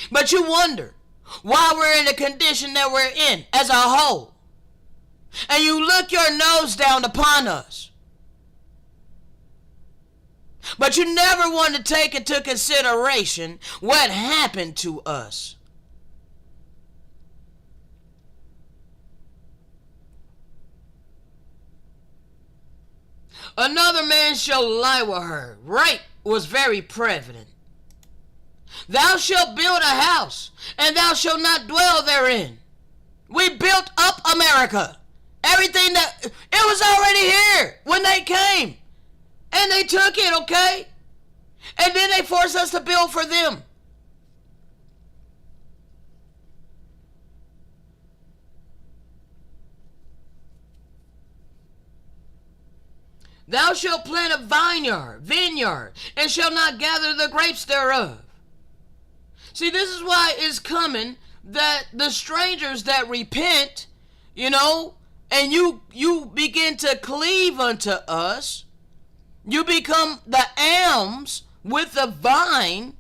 But you wonder why we're in the condition that we're in as a whole. And you look your nose down upon us. But you never want to take into consideration what happened to us. Another man shall lie with her. Rape was very prevalent. Thou shalt build a house, and thou shalt not dwell therein. We built up America. Everything that, it was already here when they came. And they took it, okay? And then they forced us to build for them. Thou shalt plant a vineyard, and shalt not gather the grapes thereof. See, this is why it's coming that the strangers that repent, you know, and you begin to cleave unto us, you become the alms with the vine,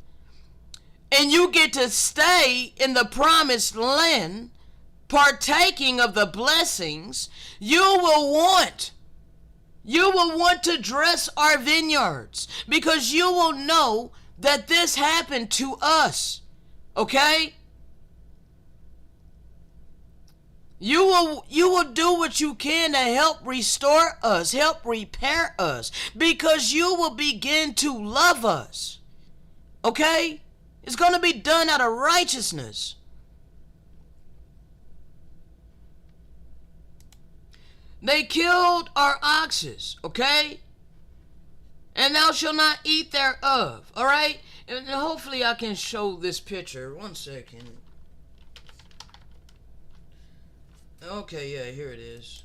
and you get to stay in the promised land, partaking of the blessings. You will want to dress our vineyards, because you will know that this happened to us, okay? You will do what you can to help restore us, help repair us, because you will begin to love us, okay? It's going to be done out of righteousness. They killed our oxes, okay? And thou shalt not eat thereof, all right? And hopefully I can show this picture. 1 second. Okay, yeah, here it is.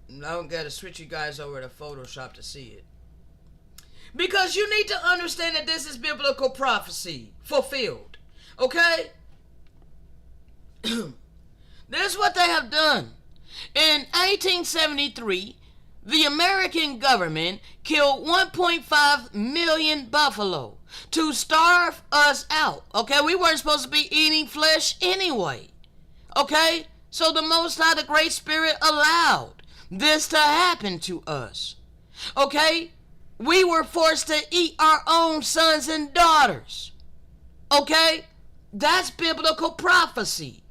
I don't gotta switch you guys over to Photoshop to see it. Because you need to understand that this is biblical prophecy fulfilled. Okay? This is what they have done. In 1873, the American government killed 1.5 million buffalo to starve us out. Okay? We weren't supposed to be eating flesh anyway. Okay? So the Most High, the Great Spirit, allowed this to happen to us. Okay? We were forced to eat our own sons and daughters. Okay? That's biblical prophecy.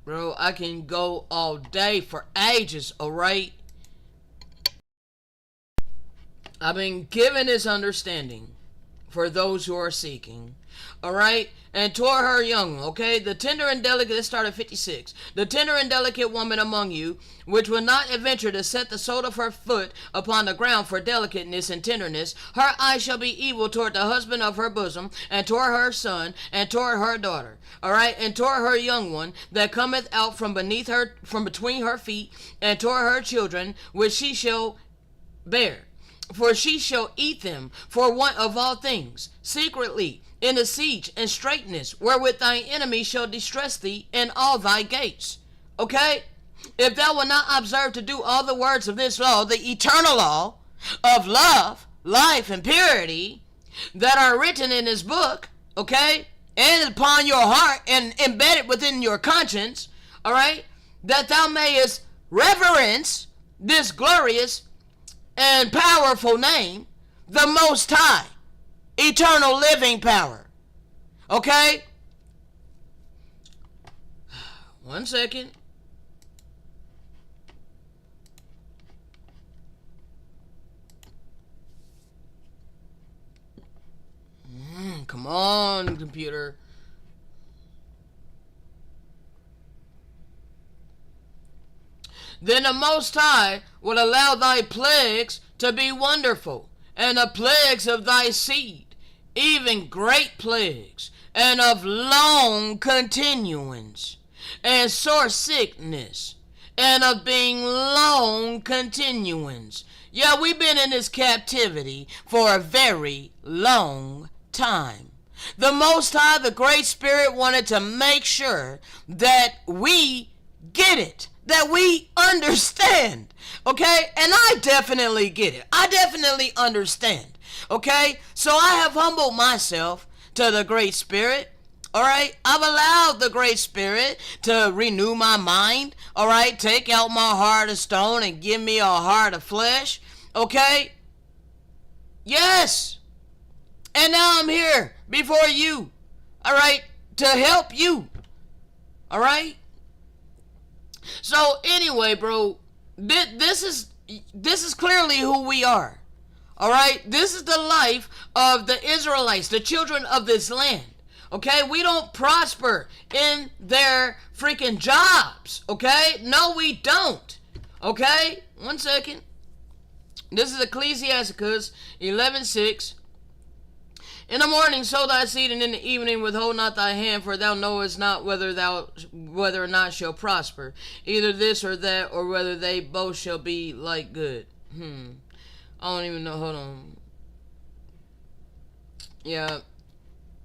Bro, I can go all day for ages, alright? I've been given this understanding for those who are seeking. Alright? And toward her young, okay? The tender and delicate, this started at 56. The tender and delicate woman among you, which will not adventure to set the sole of her foot upon the ground for delicateness and tenderness, her eye shall be evil toward the husband of her bosom, and toward her son, and toward her daughter. Alright? And toward her young one, that cometh out from beneath her, from between her feet, and toward her children, which she shall bear. For she shall eat them for want of all things, secretly, in the siege and straitness, wherewith thy enemy shall distress thee in all thy gates. Okay? If thou wilt not observe to do all the words of this law, the eternal law of love, life, and purity that are written in this book, okay, and upon your heart and embedded within your conscience, all right, that thou mayest reverence this glorious and powerful name, the Most High, eternal living power. Okay? One second. Come on, computer. Then the Most High will allow thy plagues to be wonderful, and the plagues of thy seed, even great plagues, and of long continuance, and sore sickness, and of being long continuance. Yeah, we've been in this captivity for a very long time. The Most High, the Great Spirit, wanted to make sure that we get it, that we understand, okay? And I definitely get it. I definitely understand, okay? So I have humbled myself to the Great Spirit, all right? I've allowed the Great Spirit to renew my mind, all right? Take out my heart of stone and give me a heart of flesh, okay? Yes. And now I'm here before you, all right, to help you, all right? So anyway, bro, this is clearly who we are. All right? This is the life of the Israelites, the children of this land. Okay? We don't prosper in their freaking jobs. Okay? No, we don't. Okay? One second. This is Ecclesiasticus 11:6. In the morning sow thy seed, and in the evening withhold not thy hand, for thou knowest not whether or not shall prosper, either this or that, or whether they both shall be like good. I don't even know. Hold on. Yeah.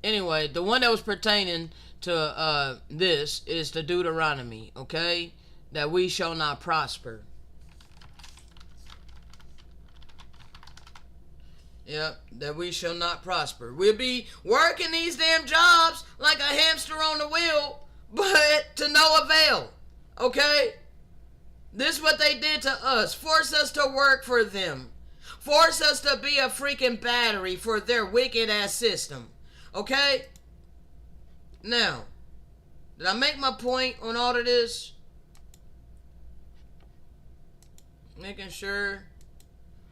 Anyway, the one that was pertaining to this is the Deuteronomy. Okay, that we shall not prosper. Yep, that we shall not prosper. We'll be working these damn jobs like a hamster on the wheel, but to no avail. Okay? This is what they did to us. Force us to work for them. Force us to be a freaking battery for their wicked ass system. Okay? Now, did I make my point on all of this? Making sure.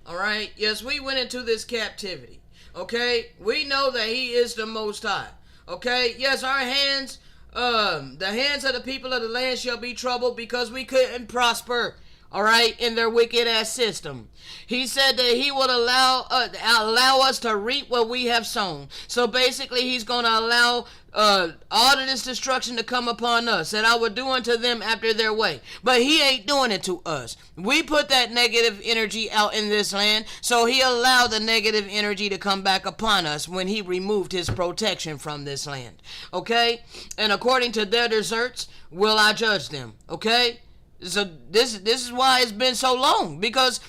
Alright, yes, we went into this captivity. Okay, we know that he is the Most High. Okay, yes, our hands, the hands of the people of the land shall be troubled because we couldn't prosper. Alright, in their wicked ass system. He said that he would allow us to reap what we have sown. So basically, he's going to allow all of this destruction to come upon us, that I would do unto them after their way. But he ain't doing it to us. We put that negative energy out in this land, so he allowed the negative energy to come back upon us when he removed his protection from this land. Okay? And according to their deserts, will I judge them. Okay? So this is why it's been so long, because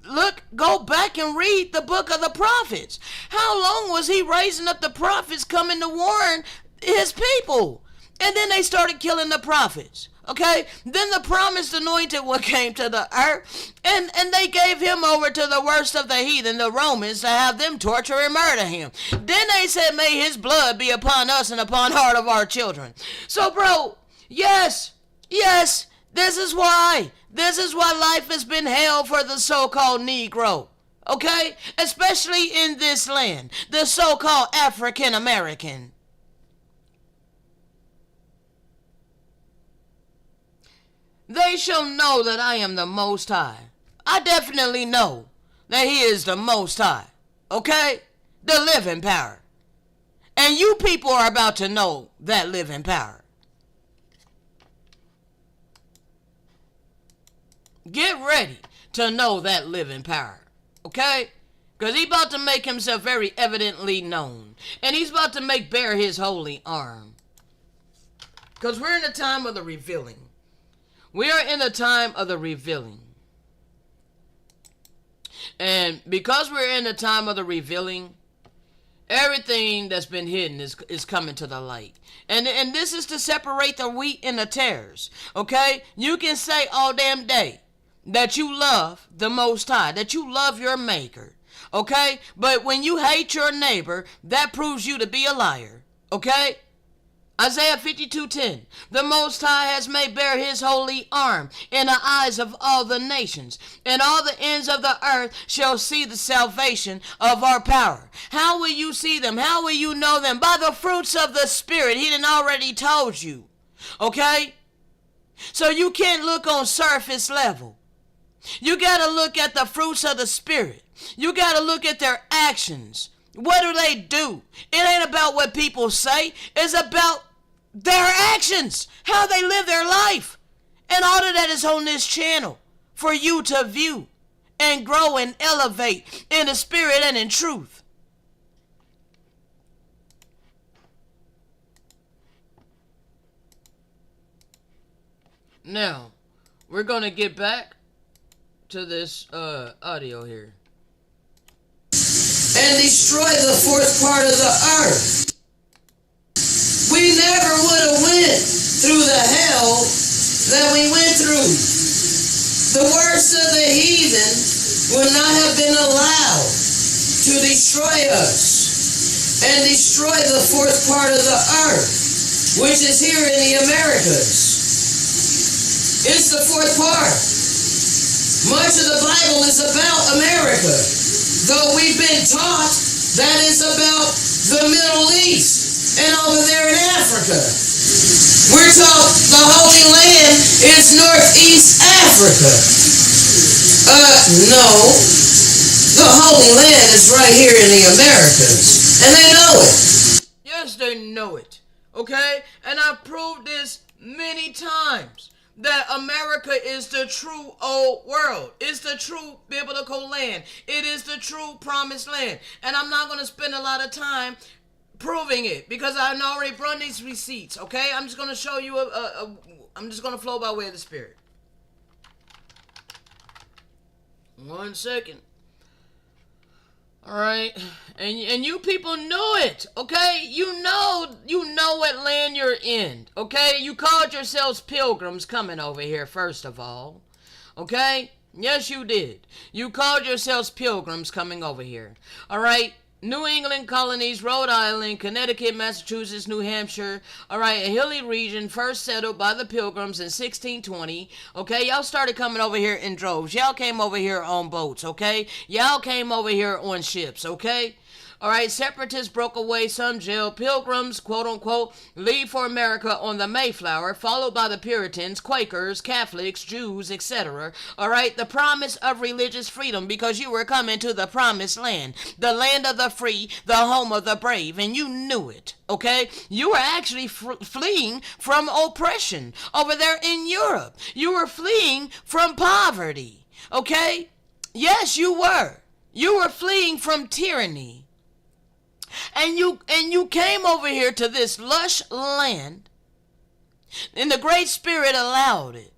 look, go back and read the book of the prophets. How long was he raising up the prophets coming to warn his people? And then they started killing the prophets. Okay? Then the promised anointed one came to the earth, and they gave him over to the worst of the heathen, the Romans, to have them torture and murder him. Then they said, may his blood be upon us and upon heart of our children. So, bro, yes, this is why life has been hell for the so-called Negro. Okay? Especially in this land, the so-called African American. They shall know that I am the Most High. I definitely know that he is the Most High. Okay? The living power. And you people are about to know that living power. Get ready to know that living power. Okay? Because he's about to make himself very evidently known. And he's about to make bare his holy arm. Because we're in the time of the revealing. We are in the time of the revealing. And because we're in the time of the revealing, everything that's been hidden is coming to the light. And this is to separate the wheat and the tares. Okay? You can say all damn day that you love the Most High, that you love your Maker. Okay? But when you hate your neighbor, that proves you to be a liar. Okay? Isaiah 52:10. The Most High has made bare his holy arm in the eyes of all the nations, and all the ends of the earth shall see the salvation of our power. How will you see them? How will you know them? By the fruits of the Spirit. He done already told you. Okay? So you can't look on surface level. You got to look at the fruits of the Spirit. You got to look at their actions. What do they do? It ain't about what people say. It's about their actions, how they live their life. And all of that is on this channel for you to view and grow and elevate in the spirit and in truth. Now, we're going to get back to this audio here. And destroy the fourth part of the earth. We never would have went through the hell that we went through. The worst of the heathen would not have been allowed to destroy us and destroy the fourth part of the earth, which is here in the Americas. It's the fourth part. Much of the Bible is about America. Though we've been taught that is about the Middle East and over there in Africa. We're taught the Holy Land is Northeast Africa. No. The Holy Land is right here in the Americas. And they know it. Yes, they know it. Okay? And I've proved this many times. That America is the true old world. It's the true biblical land. It is the true promised land. And I'm not going to spend a lot of time proving it because I've already run these receipts, okay? I'm just going to show you I'm just going to flow by way of the Spirit. 1 second. All right, and you people knew it, okay? You know what land you're in, okay? You called yourselves pilgrims coming over here, first of all, okay? Yes, you did. You called yourselves pilgrims coming over here, all right? New England colonies, Rhode Island, Connecticut, Massachusetts, New Hampshire, all right, a hilly region first settled by the Pilgrims in 1620, okay? Y'all started coming over here in droves. Y'all came over here on boats, okay? Y'all came over here on ships, okay? All right, separatists broke away some jailed pilgrims, quote unquote, leave for America on the Mayflower, followed by the Puritans, Quakers, Catholics, Jews, etc. All right, the promise of religious freedom, because you were coming to the promised land, the land of the free, the home of the brave, and you knew it. Okay, you were actually fleeing from oppression over there in Europe. You were fleeing from poverty. Okay, yes, you were. You were fleeing from tyranny. And you came over here to this lush land, and the Great Spirit allowed it.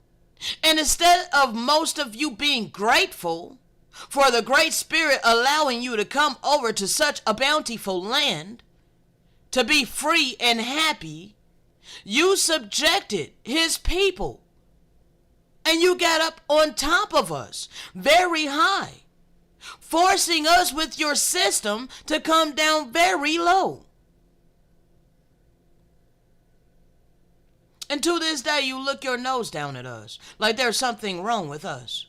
And instead of most of you being grateful for the Great Spirit allowing you to come over to such a bountiful land, to be free and happy, you subjected his people. And you got up on top of us, very high, forcing us with your system to come down very low. And to this day, you look your nose down at us like there's something wrong with us.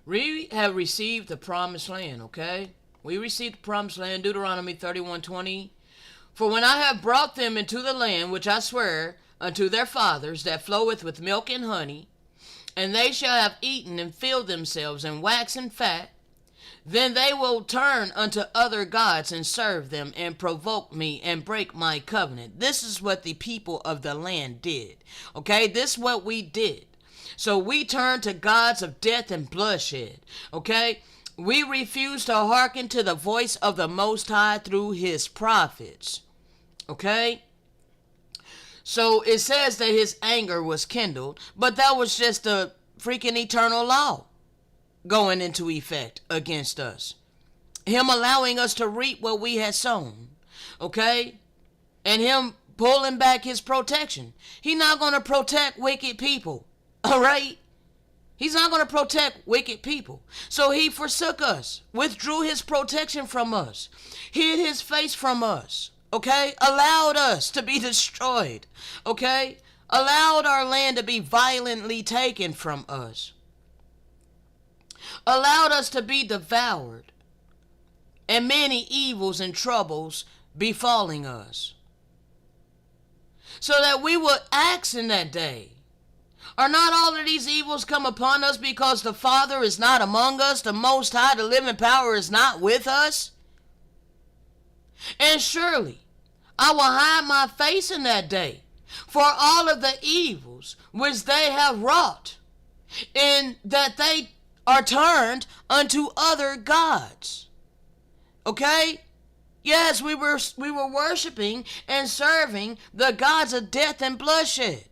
We have received the promised land, okay? We received the promised land, Deuteronomy 31:20. For when I have brought them into the land which I swear unto their fathers, that floweth with milk and honey, and they shall have eaten and filled themselves and waxen fat, then they will turn unto other gods and serve them and provoke me and break my covenant. This is what the people of the land did. Okay, this is what we did. So we turned to gods of death and bloodshed. Okay, we refused to hearken to the voice of the Most High through his prophets. Okay, so it says that his anger was kindled, but that was just a freaking eternal law going into effect against us. Him allowing us to reap what we had sown. Okay, and him pulling back his protection. He's not going to protect wicked people. All right? He's not going to protect wicked people. So he forsook us, withdrew his protection from us, hid his face from us, okay? Allowed us to be destroyed, okay? Allowed our land to be violently taken from us. Allowed us to be devoured, and many evils and troubles befalling us. So that we would ask in that day, are not all of these evils come upon us because the Father is not among us, the Most High, the living power is not with us? And surely I will hide my face in that day for all of the evils which they have wrought, in that they are turned unto other gods. Okay? Yes, we were worshiping and serving the gods of death and bloodshed.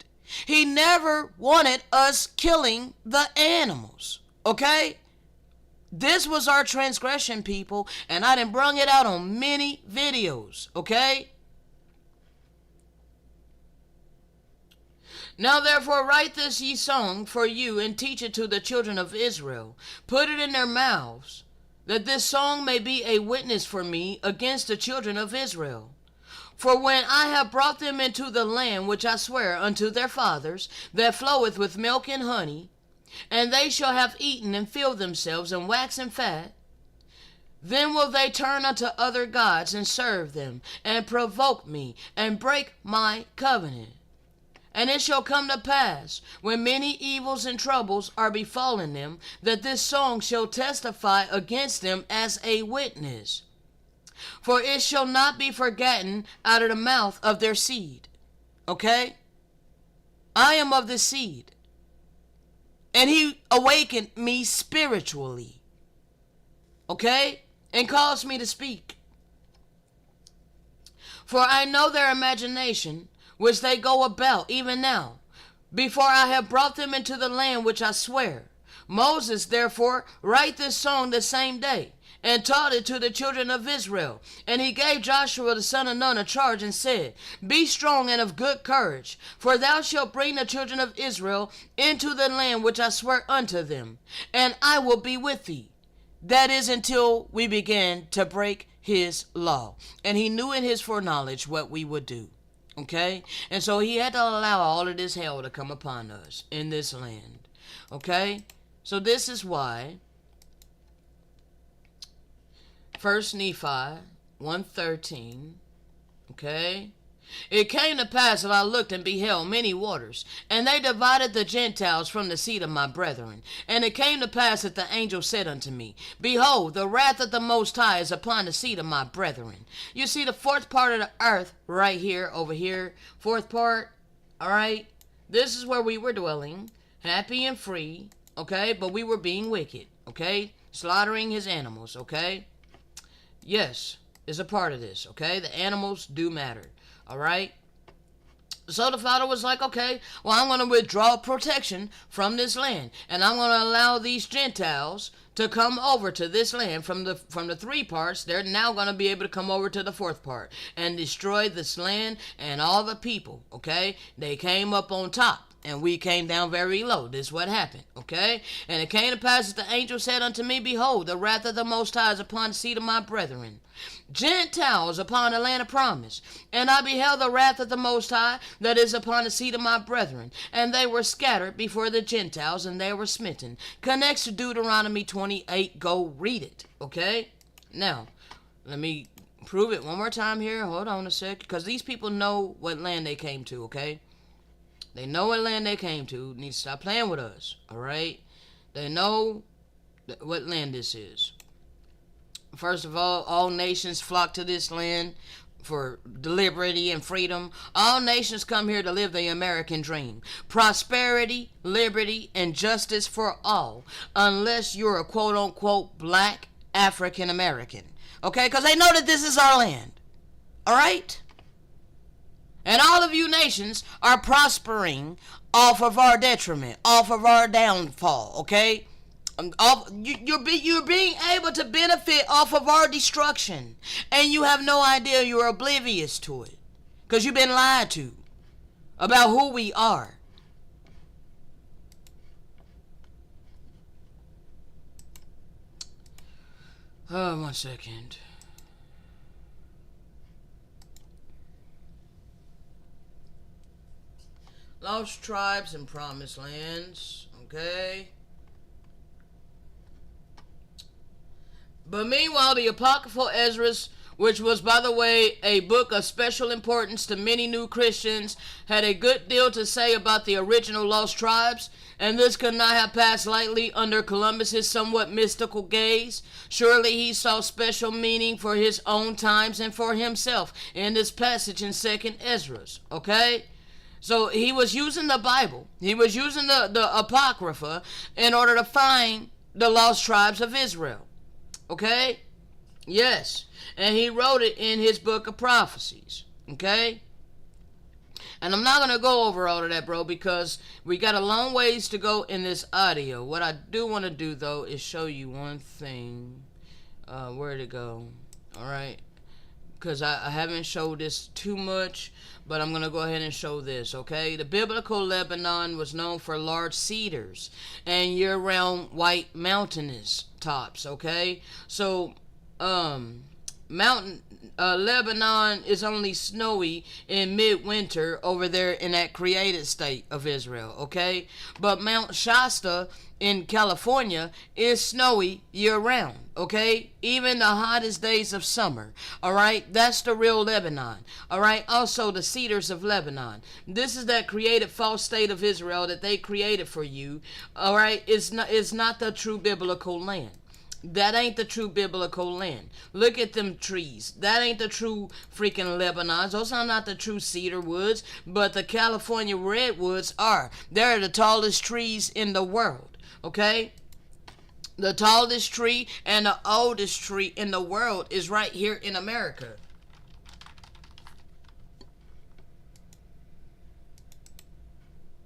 He never wanted us killing the animals, okay? This was our transgression, people, and I done brung it out on many videos, okay? Now therefore write this ye song for you, and teach it to the children of Israel. Put it in their mouths, that this song may be a witness for me against the children of Israel. For when I have brought them into the land which I swear unto their fathers, that floweth with milk and honey, and they shall have eaten and filled themselves and waxen fat, then will they turn unto other gods and serve them, and provoke me, and break my covenant. And it shall come to pass, when many evils and troubles are befallen them, that this song shall testify against them as a witness. For it shall not be forgotten out of the mouth of their seed. Okay? I am of the seed. And he awakened me spiritually. Okay? And caused me to speak. For I know their imagination, which they go about even now, before I have brought them into the land which I swear. Moses, therefore, write this song the same day, and taught it to the children of Israel. And he gave Joshua the son of Nun a charge, and said, Be strong and of good courage, for thou shalt bring the children of Israel into the land which I swear unto them, and I will be with thee. That is until we begin to break his law. And he knew in his foreknowledge what we would do. Okay? And so he had to allow all of this hell to come upon us in this land. Okay? So this is why First Nephi 1:13, okay? It came to pass that I looked and beheld many waters, and they divided the Gentiles from the seed of my brethren. And it came to pass that the angel said unto me, Behold, the wrath of the Most High is upon the seed of my brethren. You see the fourth part of the earth right here, over here, fourth part, all right? This is where we were dwelling, happy and free, okay? But we were being wicked, okay? Slaughtering his animals, okay? Yes, is a part of this, okay? The animals do matter. All right. So the Father was like, okay, well, I'm going to withdraw protection from this land, and I'm going to allow these Gentiles to come over to this land from the three parts. They're now going to be able to come over to the fourth part and destroy this land and all the people. Okay, they came up on top, and we came down very low. This is what happened, okay? And it came to pass that the angel said unto me, Behold, the wrath of the Most High is upon the seed of my brethren, Gentiles upon the land of promise. And I beheld the wrath of the Most High that is upon the seed of my brethren, and they were scattered before the Gentiles, and they were smitten. Connects to Deuteronomy 28. Go read it, okay? Now, let me prove it one more time here. Hold on a sec, because these people know what land they came to, okay? They know what land they came to. Need to stop playing with us, all right? They know what land this is. First of all nations flock to this land for liberty and freedom. All nations come here to live the American dream. Prosperity, liberty, and justice for all. Unless you're a quote-unquote black African American. Okay? Because they know that this is our land. All right? And all of you nations are prospering off of our detriment, off of our downfall, okay? You're being able to benefit off of our destruction. And you have no idea, you're oblivious to it. Because you've been lied to about who we are. Oh, 1 second. Lost tribes and promised lands, okay? But meanwhile, the apocryphal Esdras, which was, by the way, a book of special importance to many new Christians, had a good deal to say about the original lost tribes, and this could not have passed lightly under Columbus's somewhat mystical gaze. Surely he saw special meaning for his own times and for himself in this passage in 2nd Esdras, okay? So he was using the Bible. He was using the Apocrypha in order to find the lost tribes of Israel. Okay? Yes. And he wrote it in his book of prophecies. Okay? And I'm not going to go over all of that, bro, because we got a long ways to go in this audio. What I do want to do, though, is show you one thing. Where'd it go? All right. Because I haven't showed this too much, but I'm going to go ahead and show this, okay? The biblical Lebanon was known for large cedars and year-round white mountainous tops, okay? So, Lebanon is only snowy in midwinter over there in that created state of Israel, okay? But Mount Shasta in California is snowy year-round, okay? Even the hottest days of summer, all right? That's the real Lebanon, all right? Also, the cedars of Lebanon. This is that created false state of Israel that they created for you, all right? It's not the true biblical land. That ain't the true biblical land. Look at them trees. That ain't the true freaking Lebanons. Those are not the true cedar woods, but the California redwoods are. They're the tallest trees in the world, okay? The tallest tree and the oldest tree in the world is right here in America.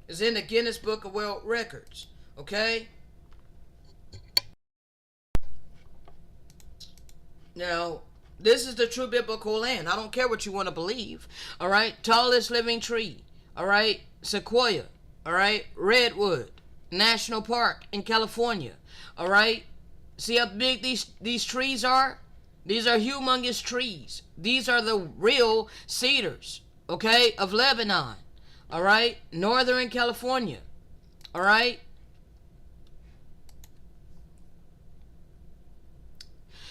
It's in the Guinness Book of World Records, okay? Now, this is the true biblical land. I don't care what you want to believe. All right? Tallest living tree. All right? Sequoia. All right? Redwood National Park in California. All right? See how big these trees are? These are humongous trees. These are the real cedars, okay, of Lebanon. All right? Northern California. All right?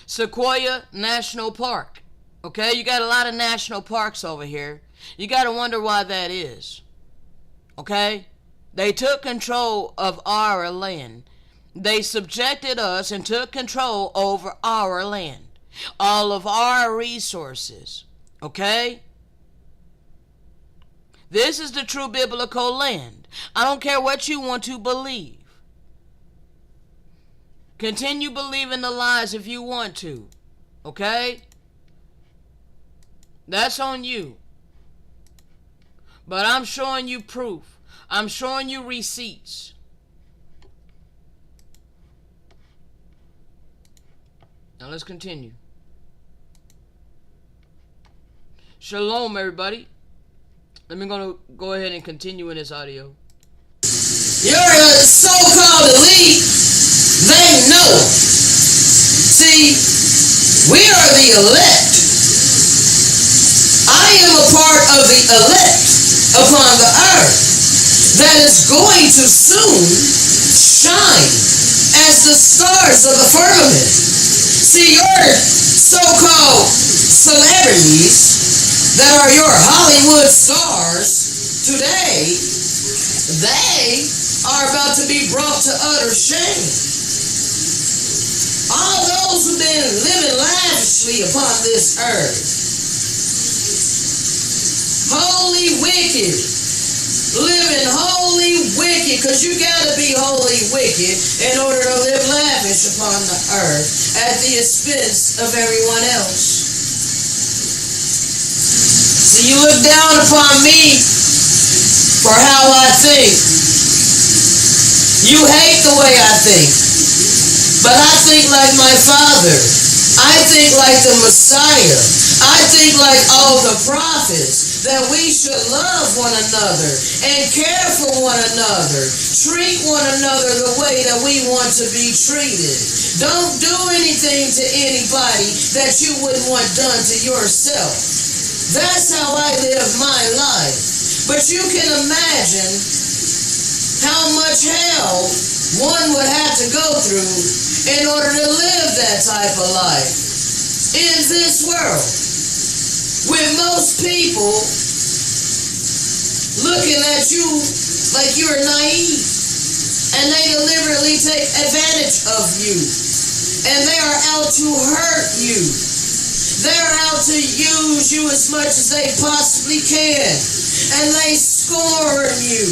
Sequoia National Park. Okay? You got a lot of national parks over here. You got to wonder why that is. Okay? They took control of our land. They subjected us and took control over our land. All of our resources. Okay? This is the true biblical land. I don't care what you want to believe. Continue believing the lies if you want to. Okay? That's on you. But I'm showing you proof. I'm showing you receipts. Now let's continue. Shalom, everybody. Let me go ahead and continue in this audio. Your so-called elite, they know. See, we are the elect. I am a part of the elect upon the earth that is going to soon shine as the stars of the firmament. See, your so-called celebrities that are your Hollywood stars today, they are about to be brought to utter shame. All those who've been living lavishly upon this earth, holy wicked, living holy wicked, because you got to be holy wicked in order to live lavish upon the earth at the expense of everyone else. So you look down upon me for how I think. You hate the way I think. But I think like my Father. I think like the Messiah. I think like all the prophets, that we should love one another and care for one another. Treat one another the way that we want to be treated. Don't do anything to anybody that you wouldn't want done to yourself. That's how I live my life. But you can imagine how much hell one would have to go through in order to live that type of life in this world, with most people looking at you like you're naive, and they deliberately take advantage of you, and they are out to hurt you. They're out to use you as much as they possibly can. And they scorn you.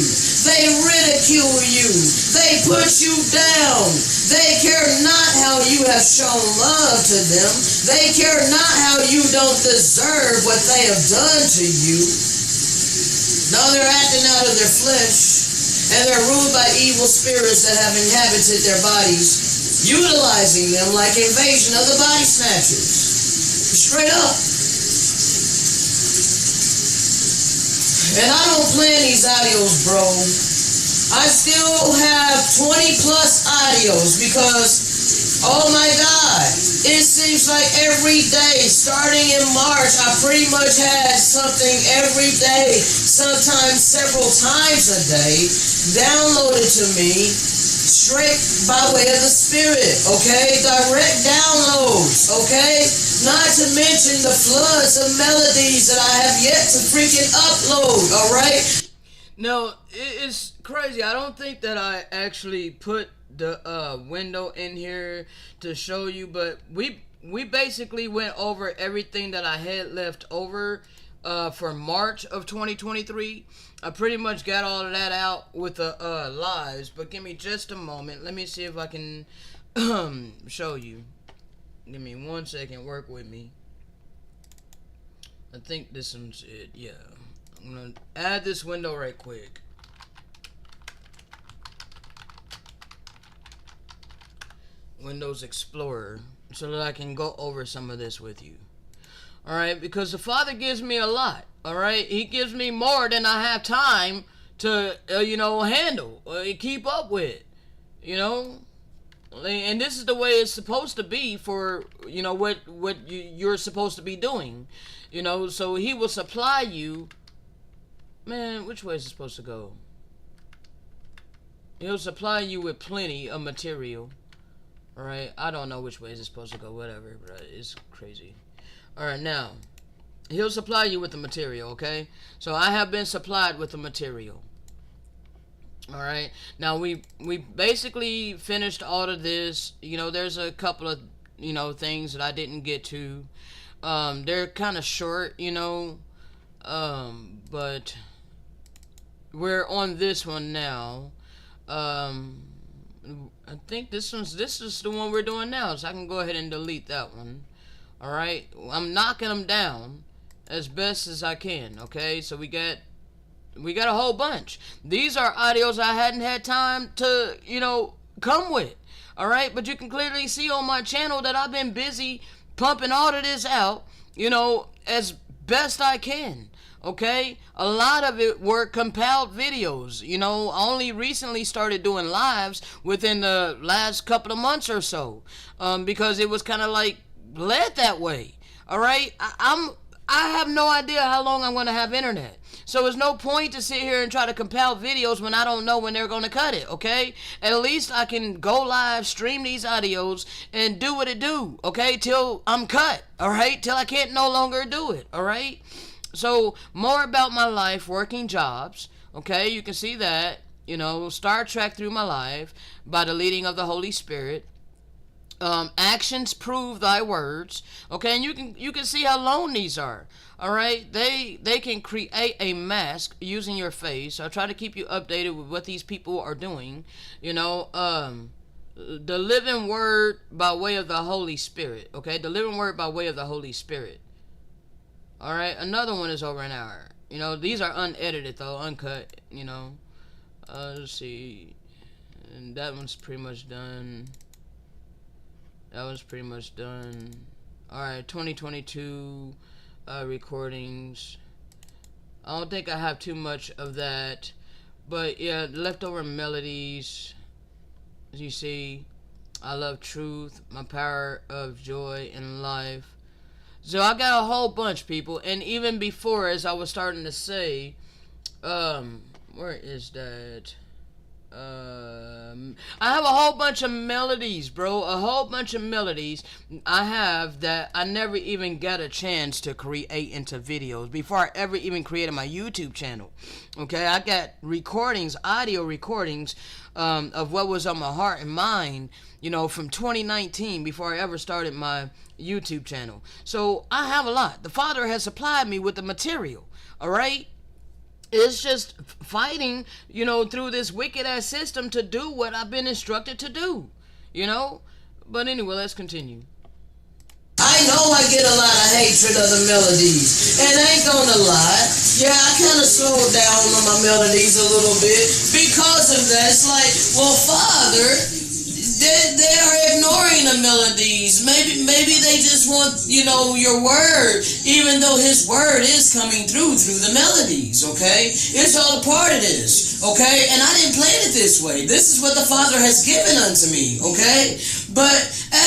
They ridicule you. They put you down. They care not how you have shown love to them. They care not how you don't deserve what they have done to you. No, they're acting out of their flesh. And they're ruled by evil spirits that have inhabited their bodies, utilizing them like invasion of the body snatchers. Straight up. And I don't plan these audios, bro. I still have 20 plus audios because, oh my God, it seems like every day, starting in March, I pretty much had something every day, sometimes several times a day, downloaded to me straight by way of the Spirit, okay? Direct downloads, okay? Not to mention the floods of melodies that I have yet to freaking upload, alright? No, it's crazy. I don't think that I actually put the window in here to show you, but we basically went over everything that I had left over for March of 2023. I pretty much got all of that out with the lives, but give me just a moment. Let me see if I can show you. Give me 1 second. Work with me. I think this one's it. Yeah. I'm going to add this window right quick. Windows Explorer. So that I can go over some of this with you. Alright? Because the Father gives me a lot. Alright? He gives me more than I have time to, handle. Keep up with. You know? And this is the way it's supposed to be for, what you're supposed to be doing. So he will supply you. Man, which way is it supposed to go? He'll supply you with plenty of material. Alright, I don't know which way it's supposed to go, whatever, but it's crazy. Alright, now, he'll supply you with the material, okay? So I have been supplied with the material. Alright, now we basically finished all of this. There's a couple of, things that I didn't get to. They're kind of short, but we're on this one now. I think this is the one we're doing now, so I can go ahead and delete that one. Alright, I'm knocking them down as best as I can, okay? So we got a whole bunch. These are audios I hadn't had time to, come with. Alright, but you can clearly see on my channel that I've been busy pumping all of this out, as best I can. Okay, a lot of it were compiled videos. I only recently started doing lives within the last couple of months or so, because it was kind of like led that way. All right, I have no idea how long I'm going to have internet, so there's no point to sit here and try to compile videos when I don't know when they're going to cut it. Okay, at least I can go live, stream these audios, and do what it do. Okay, till I'm cut. All right, till I can't no longer do it. All right. So, more about my life, working jobs, okay, you can see that, Star Trek through my life, by the leading of the Holy Spirit, actions prove thy words, okay, and you can see how long these are, alright, they can create a mask using your face. I'll try to keep you updated with what these people are doing, the living word by way of the Holy Spirit, okay, the living word by way of the Holy Spirit. Alright, another one is over an hour. These are unedited though, uncut, let's see. And that one's pretty much done. That one's pretty much done. Alright, 2022 recordings. I don't think I have too much of that. But yeah, leftover melodies. As you see, I love truth, my power of joy in life. So I got a whole bunch, people, and even before, as I was starting to say, where is that? I have a whole bunch of melodies, bro. A whole bunch of melodies I have that I never even got a chance to create into videos before I ever even created my YouTube channel. Okay, I got recordings, audio recordings, of what was on my heart and mind, from 2019 before I ever started my YouTube channel. So I have a lot. The Father has supplied me with the material. All right. It's just fighting, through this wicked ass system to do what I've been instructed to do, But anyway, let's continue. I know I get a lot of hatred of the melodies, and I ain't gonna lie, yeah, I kind of slowed down on my melodies a little bit because of that. It's like, well, Father, they are ignoring the melodies. Maybe they just want, your word, even though his word is coming through the melodies, okay? It's all a part of this, okay? And I didn't plan it this way. This is what the Father has given unto me, okay? But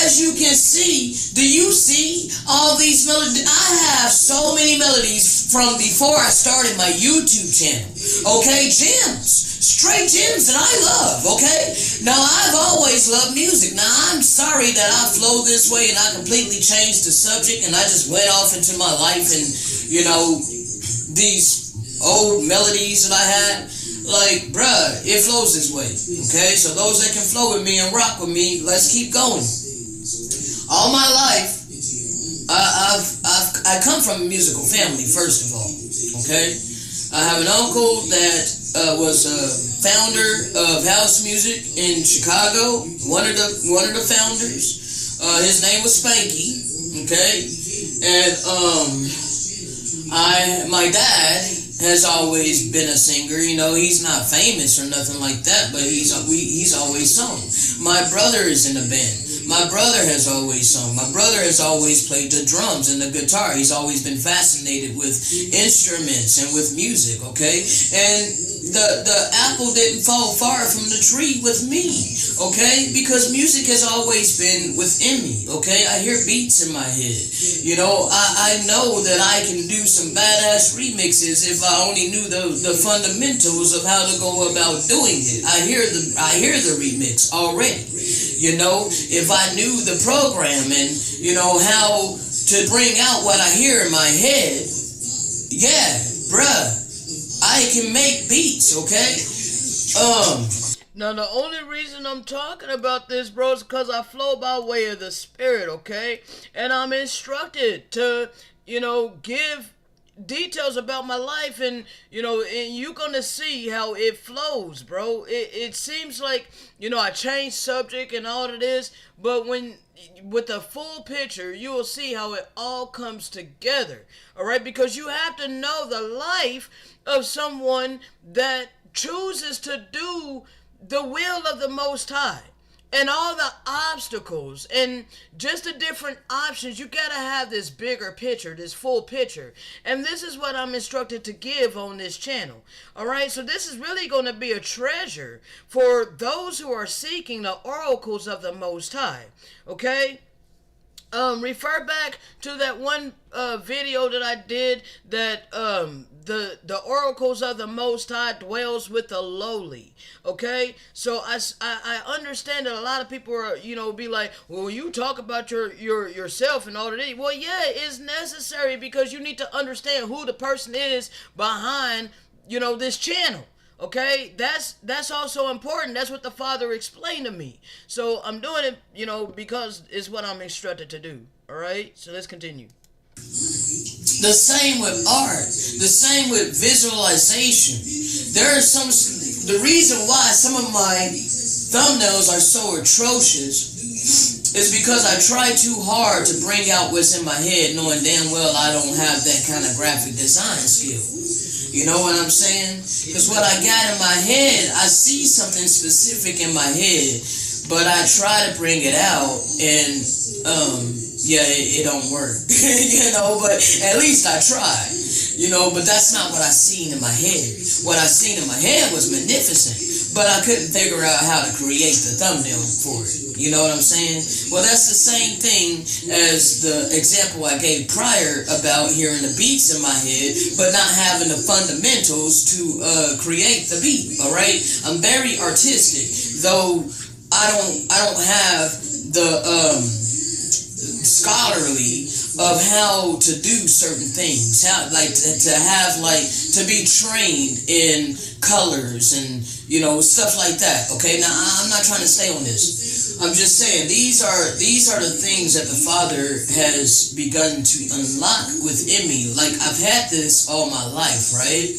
as you can see, do you see all these melodies? I have so many melodies from before I started my YouTube channel, okay? Gems. Straight gems that I love, okay? Now, I've always loved music. Now, I'm sorry that I flow this way and I completely changed the subject and I just went off into my life and, these old melodies that I had. Like, bruh, it flows this way, okay? So those that can flow with me and rock with me, let's keep going. All my life, I come from a musical family, first of all, okay? I have an uncle that was a founder of house music in Chicago. One of the founders. His name was Spanky. Okay, and my dad has always been a singer. He's not famous or nothing like that, but he's always sung. My brother is in a band. My brother has always sung. My brother has always played the drums and the guitar. He's always been fascinated with instruments and with music, okay? And the apple didn't fall far from the tree with me, okay? Because music has always been within me, okay? I hear beats in my head. You know, I know that I can do some badass remixes if I only knew the fundamentals of how to go about doing it. I hear the remix already. You know, if I knew the program and, you know, how to bring out what I hear in my head, yeah, bruh. I can make beats, okay? Now, the only reason I'm talking about this, bro, is because I flow by way of the Spirit, okay? And I'm instructed to, give details about my life, and you're gonna see how it flows, bro. It seems like, I changed subject and all of this, but with the full picture, you will see how it all comes together, all right? Because you have to know the life of someone that chooses to do the will of the Most High, and all the obstacles and just the different options. You gotta have this bigger picture, this full picture, and this is what I'm instructed to give on this channel. All right, so this is really going to be a treasure for those who are seeking the oracles of the Most High. Okay. Refer back to that one video that I did, that the oracles of the Most High dwells with the lowly. Okay, so I understand that a lot of people are, be like, well, you talk about yourself and all of that. Well, yeah, it's necessary, because you need to understand who the person is behind, this channel. Okay, that's also important. That's what the Father explained to me. So I'm doing it, because it's what I'm instructed to do. All right, so let's continue. The same with art. The same with visualization. The reason why some of my thumbnails are so atrocious is because I try too hard to bring out what's in my head, knowing damn well I don't have that kind of graphic design skill. You know what I'm saying? Because what I got in my head, I see something specific in my head, but I try to bring it out, and it don't work. But at least I try. But that's not what I seen in my head. What I seen in my head was magnificent, but I couldn't figure out how to create the thumbnail for it. You know what I'm saying? Well, that's the same thing as the example I gave prior about hearing the beats in my head, but not having the fundamentals to create the beat. All right, I'm very artistic, though I don't have the scholarly of how to do certain things, how to be trained in colors and stuff like that. Okay, now I'm not trying to stay on this. I'm just saying these are the things that the Father has begun to unlock within me. Like, I've had this all my life, right?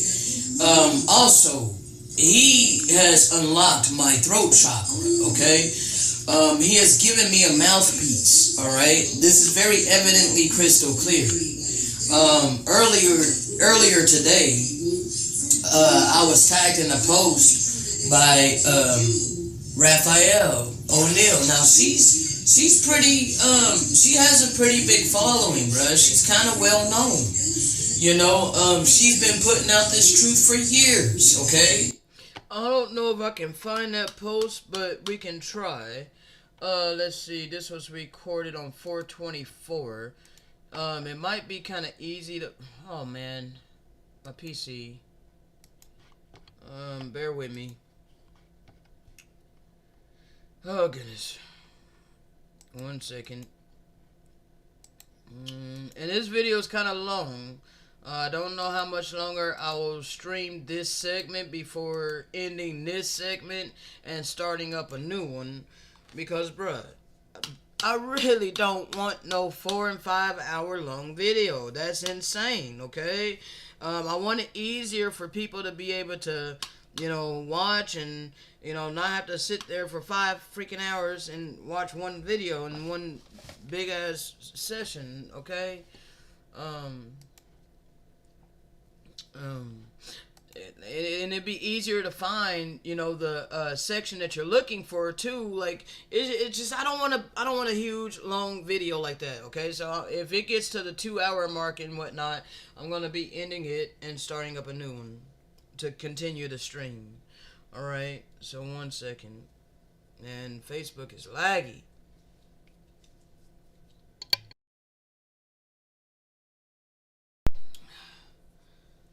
Also, He has unlocked my throat chakra. Okay. He has given me a mouthpiece, all right? This is very evidently crystal clear. Earlier today, I was tagged in a post by Raphael O'Neal. Now, she's pretty, she has a pretty big following, bruh. She's kind of well known. She's been putting out this truth for years, okay? I don't know if I can find that post, but we can try. Let's see. This was recorded on 4/24. It might be kind of easy to... Oh, man. My PC. Bear with me. Oh, goodness. 1 second. And this video is kind of long. I don't know how much longer I will stream this segment before ending this segment and starting up a new one. Because, bruh, I really don't want no 4 and 5 hour long video. That's insane, okay? I want it easier for people to be able to, watch and, not have to sit there for 5 freaking hours and watch one video in one big ass session, okay? And it'd be easier to find, the section that you're looking for too. Like, it's just I don't want a huge long video like that. Okay, so if it gets to the 2 hour mark and whatnot, I'm gonna be ending it and starting up a new one. to continue the stream. Alright, so 1 second. And Facebook is laggy.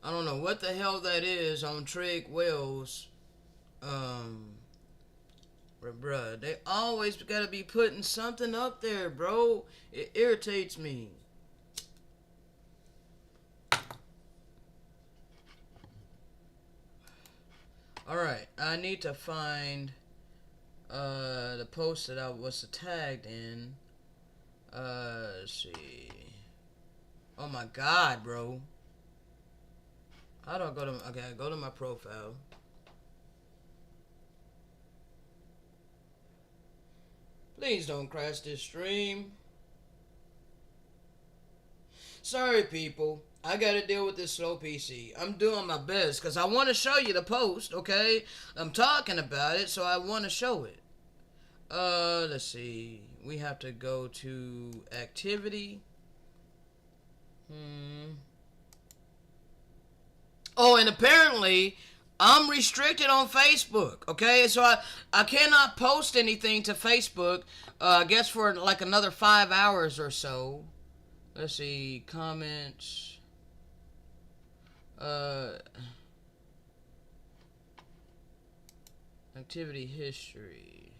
I don't know what the hell that is on Trig Wells. Bruh, they always gotta be putting something up there, bro. It irritates me. Alright, I need to find the post that I was tagged in. Let's see. Oh my god, bro. How do I go to... Okay, I go to my profile. Please don't crash this stream. Sorry, people. I gotta deal with this slow PC. I'm doing my best because I want to show you the post, okay? I'm talking about it, so I want to show it. Let's see. We have to go to activity. Oh, and apparently I'm restricted on Facebook, okay? So I cannot post anything to Facebook, I guess for like another 5 hours or so. Let's see, comments. Activity history.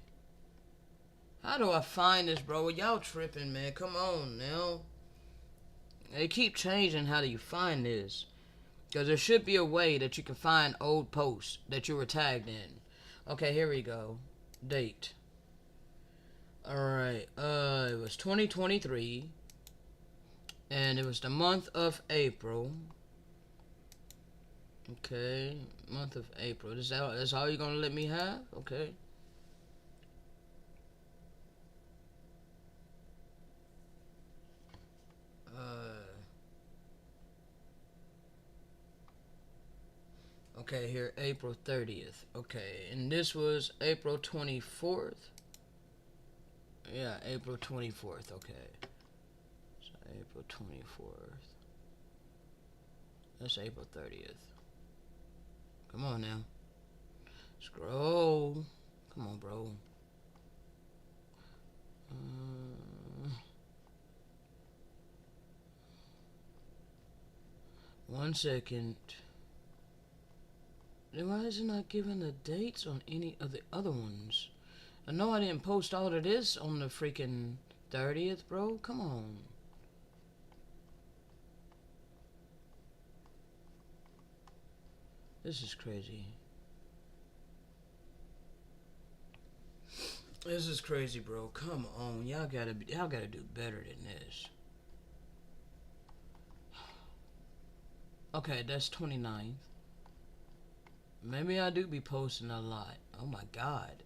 How do I find this, bro? Y'all tripping, man. Come on now. They keep changing how do you find this. Because there should be a way that you can find old posts that you were tagged in. Okay, here we go. Date. Alright, it was 2023. And it was the month of April. Okay, month of April. That's all you're gonna let me have? Okay. Okay, here, April 30th. Okay, and this was April 24th. Yeah, April 24th. Okay. So April 24th. That's April 30th. Come on now. Scroll. Come on, bro. 1 second. Then why is it not giving the dates on any of the other ones? I know I didn't post all of this on the freaking 30th, bro. Come on. This is crazy. This is crazy, bro. Come on. Y'all gotta do better than this. Okay, that's 29th. Maybe I do be posting a lot. Oh my god.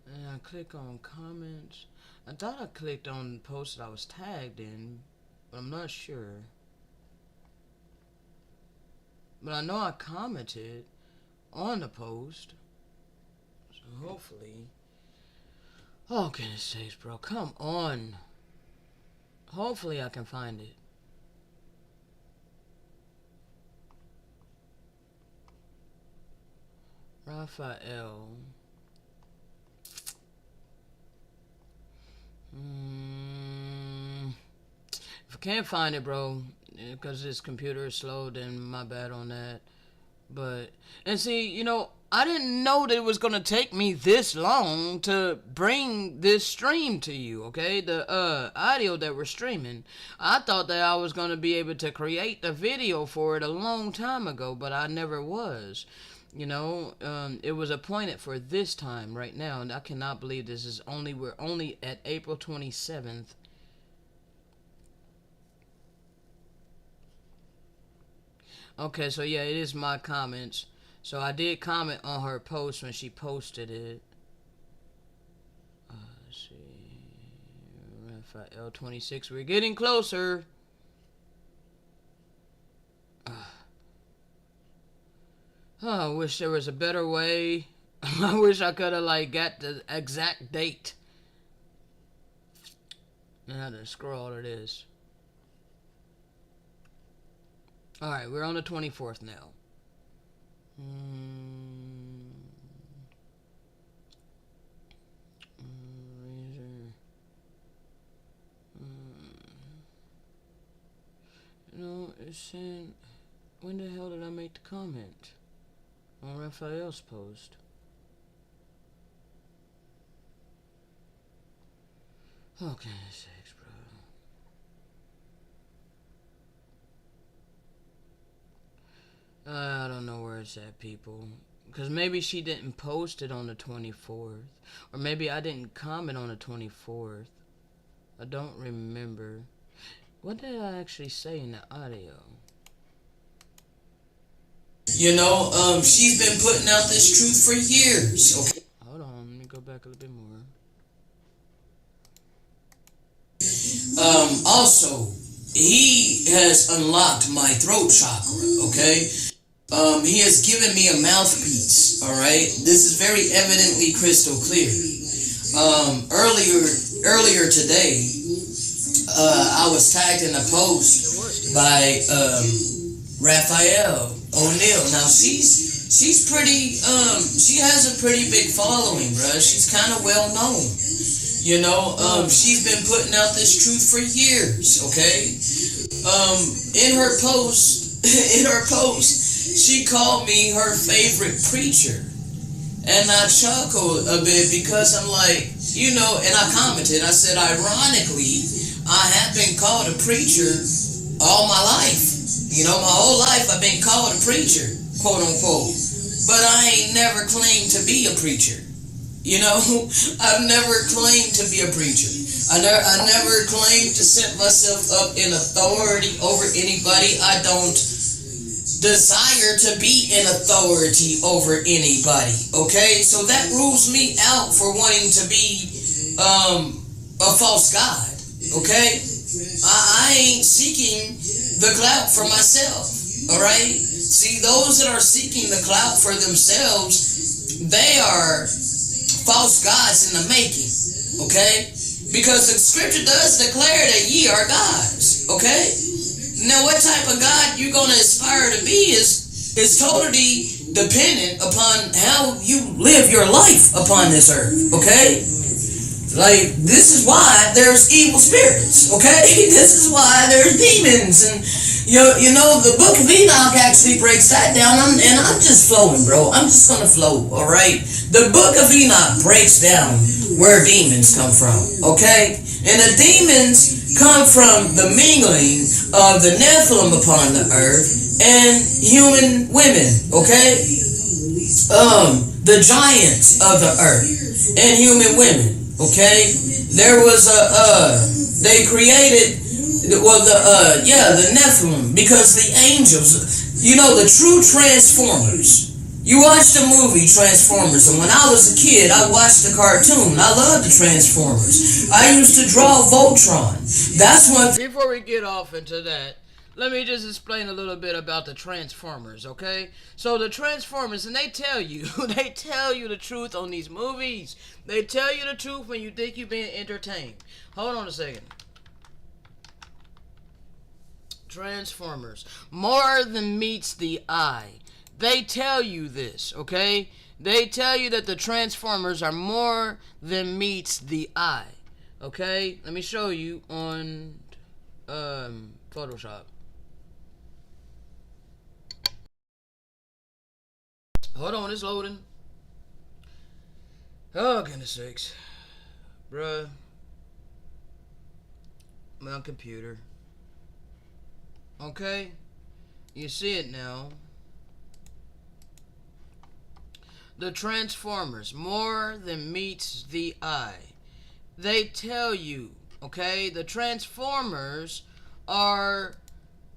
And I click on comments. I thought I clicked on posts that I was tagged in, but I'm not sure. But I know I commented on the post. So hopefully. Oh, goodness sakes, bro. Come on. Hopefully I can find it. Raphael. If I can't find it, bro, because this computer is slow, then my bad on that. But, and see, you know, I didn't know that it was going to take me this long to bring this stream to you, okay? The audio that we're streaming. I thought that I was going to be able to create the video for it a long time ago, but I never was. You know, it was appointed for this time right now, and I cannot believe this is we're only at April 27th. Okay, so yeah, it is my comments. So I did comment on her post when she posted it. Let's see. Raphael 26. We're getting closer. I wish there was a better way. I wish I could have like got the exact date. And I had to scroll all of this. Alright, we're on the 24th now. You know, it's saying, when the hell did I make the comment on Raphael's post? Okay, sakes, bro. I don't know where it's at, people. Because maybe she didn't post it on the 24th. Or maybe I didn't comment on the 24th. I don't remember. What did I actually say in the audio? You know, she's been putting out this truth for years. Okay. Hold on, let me go back a little bit more. Also, he has unlocked my throat chakra, okay? He has given me a mouthpiece, alright? This is very evidently crystal clear. Earlier today, I was tagged in a post by Raphael O'Neal. Now she's pretty she has a pretty big following, bruh. She's kind of well known. You know, she's been putting out this truth for years, okay? In her post, she called me her favorite preacher. And I chuckled a bit because I'm like, you know, and I commented, I said, ironically, I have been called a preacher all my life. You know, my whole life I've been called a preacher, quote unquote. But I ain't never claimed to be a preacher. You know, I've never claimed to be a preacher. I never claimed to set myself up in authority over anybody. I don't desire to be in authority over anybody. Okay, so that rules me out for wanting to be a false god. Okay, I ain't seeking the clout for myself. All right. See, those that are seeking the clout for themselves, they are false gods in the making. Okay, because the scripture does declare that ye are gods. Okay. Now, what type of God you're going to aspire to be is totally dependent upon how you live your life upon this earth, okay? Like, this is why there's evil spirits, okay? This is why there's demons. And, you know, the book of Enoch actually breaks that down. And I'm just flowing, bro. I'm just going to flow, all right? The book of Enoch breaks down where demons come from, okay? And the demons come from the mingling of the Nephilim upon the earth and human women, okay? The giants of the earth and human women, okay? There was they created, well, the Nephilim, because the angels, you know, the true Transformers. You watched the movie Transformers, and when I was a kid, I watched the cartoon. I loved the Transformers. I used to draw Voltron. That's one thing. Before we get off into that, let me just explain a little bit about the Transformers, okay? So the Transformers, and they tell you the truth on these movies. They tell you the truth when you think you're being entertained. Hold on a second. Transformers, more than meets the eye. They tell you this, okay? They tell you that the Transformers are more than meets the eye, okay? Let me show you on Photoshop. Hold on, it's loading. Oh, goodness sakes. Bruh. My computer. Okay? You see it now. The Transformers, more than meets the eye. They tell you, okay, the Transformers are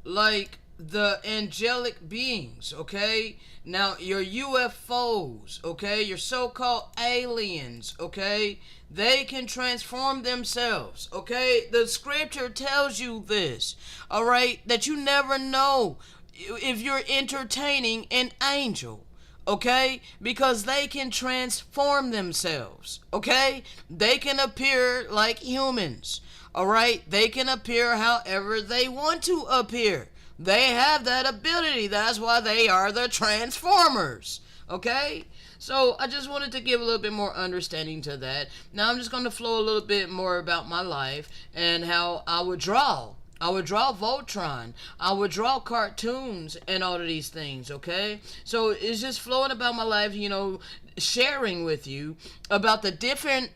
like the angelic beings, okay? Now, your UFOs, okay, your so-called aliens, okay, they can transform themselves, okay? The scripture tells you this, all right, that you never know if you're entertaining an angel. Okay? Because they can transform themselves. Okay? They can appear like humans. All right, they can appear however they want to appear. They have that ability. That's why they are the Transformers. Okay? So I just wanted to give a little bit more understanding to that. Now I'm just going to flow a little bit more about my life and how I would draw. I would draw Voltron. I would draw cartoons and all of these things, okay? So it's just flowing about my life, sharing with you about the different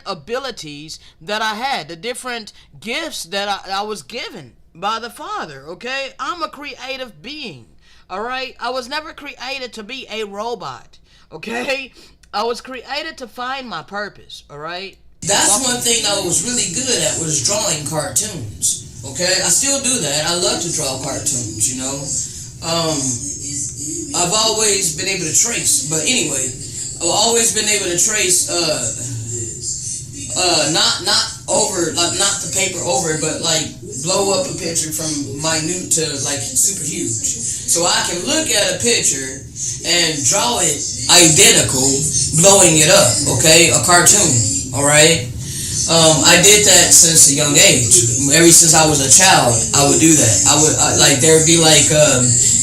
abilities that I had, the different gifts that I was given by the Father, okay? I'm a creative being, all right? I was never created to be a robot, okay? I was created to find my purpose, all right? That's one thing I was really good at, was drawing cartoons. Okay, I still do that. I love to draw cartoons, I've always been able to trace, but anyway, I've always been able to trace, not the paper over it, but like blow up a picture from minute to like super huge. So I can look at a picture and draw it identical, blowing it up, okay? A cartoon, alright? I did that since a young age. Ever since I was a child, I would do that. There would be like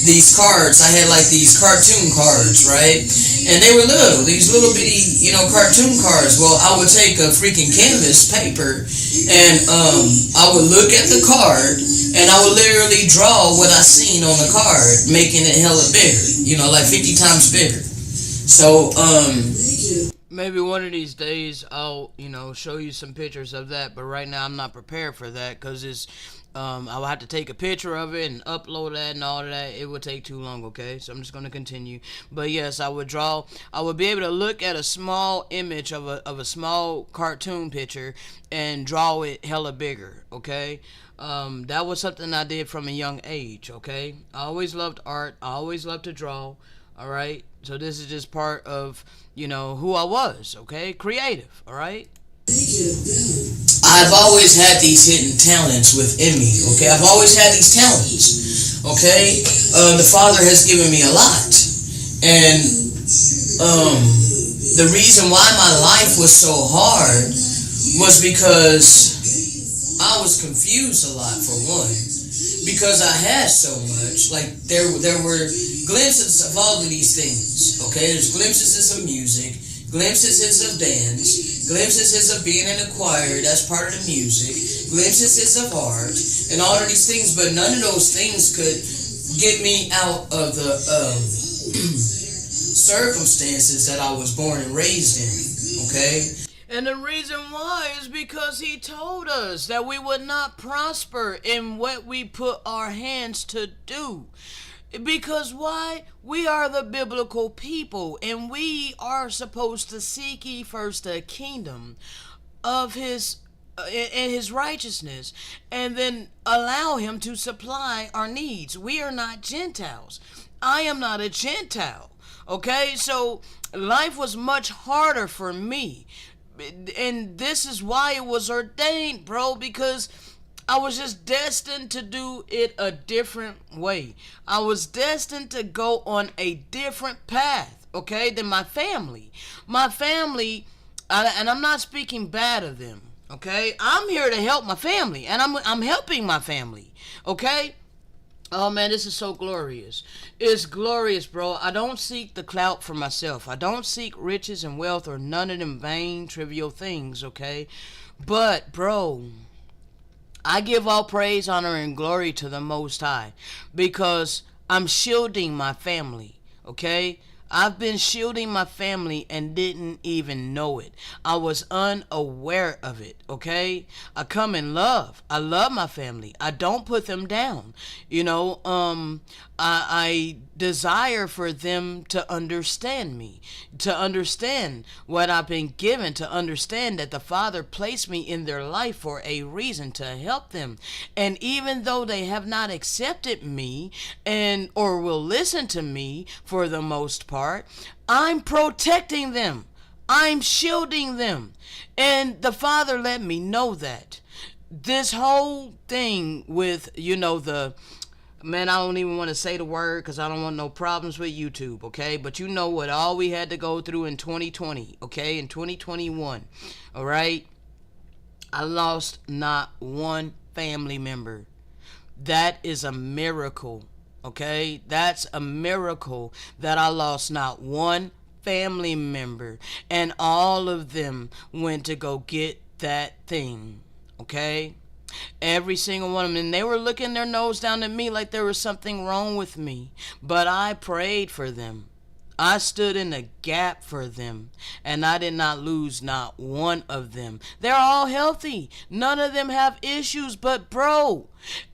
these cards. I had like these cartoon cards, right? And they were little, these little bitty, cartoon cards. Well, I would take a freaking canvas paper and I would look at the card and I would literally draw what I seen on the card, making it hella bigger, like 50 times bigger. So, maybe one of these days I'll, show you some pictures of that, but right now I'm not prepared for that because I will have to take a picture of it and upload that and all of that. It would take too long, okay? So I'm just going to continue. But yes, I would be able to look at a small image of a small cartoon picture and draw it hella bigger, okay? That was something I did from a young age, okay? I always loved art. I always loved to draw, all right? So this is just part of, who I was, okay? Creative, all right? I've always had these hidden talents within me, okay? I've always had these talents, okay? The Father has given me a lot. And the reason why my life was so hard was because I was confused a lot, for one. Because I had so much. Like, there were glimpses of all of these things, okay? There's glimpses of music, glimpses of dance, glimpses of being in a choir, that's part of the music, glimpses of art, and all of these things, but none of those things could get me out of the circumstances that I was born and raised in, okay? And the reason why is because he told us that we would not prosper in what we put our hands to do. Because why? We are the biblical people, and we are supposed to seek ye first the kingdom of his and his righteousness, and then allow him to supply our needs. We are not Gentiles. I am not a Gentile. Okay, so life was much harder for me. And this is why it was ordained, bro, because I was just destined to do it a different way. I was destined to go on a different path, okay, than my family. My family, and I'm not speaking bad of them, okay? I'm here to help my family, and I'm helping my family, okay? Oh man, this is so glorious. It's glorious, bro. I don't seek the clout for myself. I don't seek riches and wealth or none of them vain, trivial things, okay? But, bro, I give all praise, honor, and glory to the Most High because I'm shielding my family, okay? I've been shielding my family and didn't even know it. I was unaware of it, okay? I come in love. I love my family. I don't put them down. I desire for them to understand me, to understand what I've been given, to understand that the Father placed me in their life for a reason, to help them. And even though they have not accepted me or will listen to me for the most part, I'm protecting them. I'm shielding them. And the Father let me know that. This whole thing with, man, I don't even want to say the word because I don't want no problems with YouTube, okay? But you know what all we had to go through in 2020, okay? In 2021, all right? I lost not one family member. That is a miracle. Okay? That's a miracle that I lost not one family member. And all of them went to go get that thing. Okay? Every single one of them. And they were looking their nose down at me like there was something wrong with me. But I prayed for them. I stood in the gap for them, and I did not lose not one of them. They're all healthy. None of them have issues. But bro,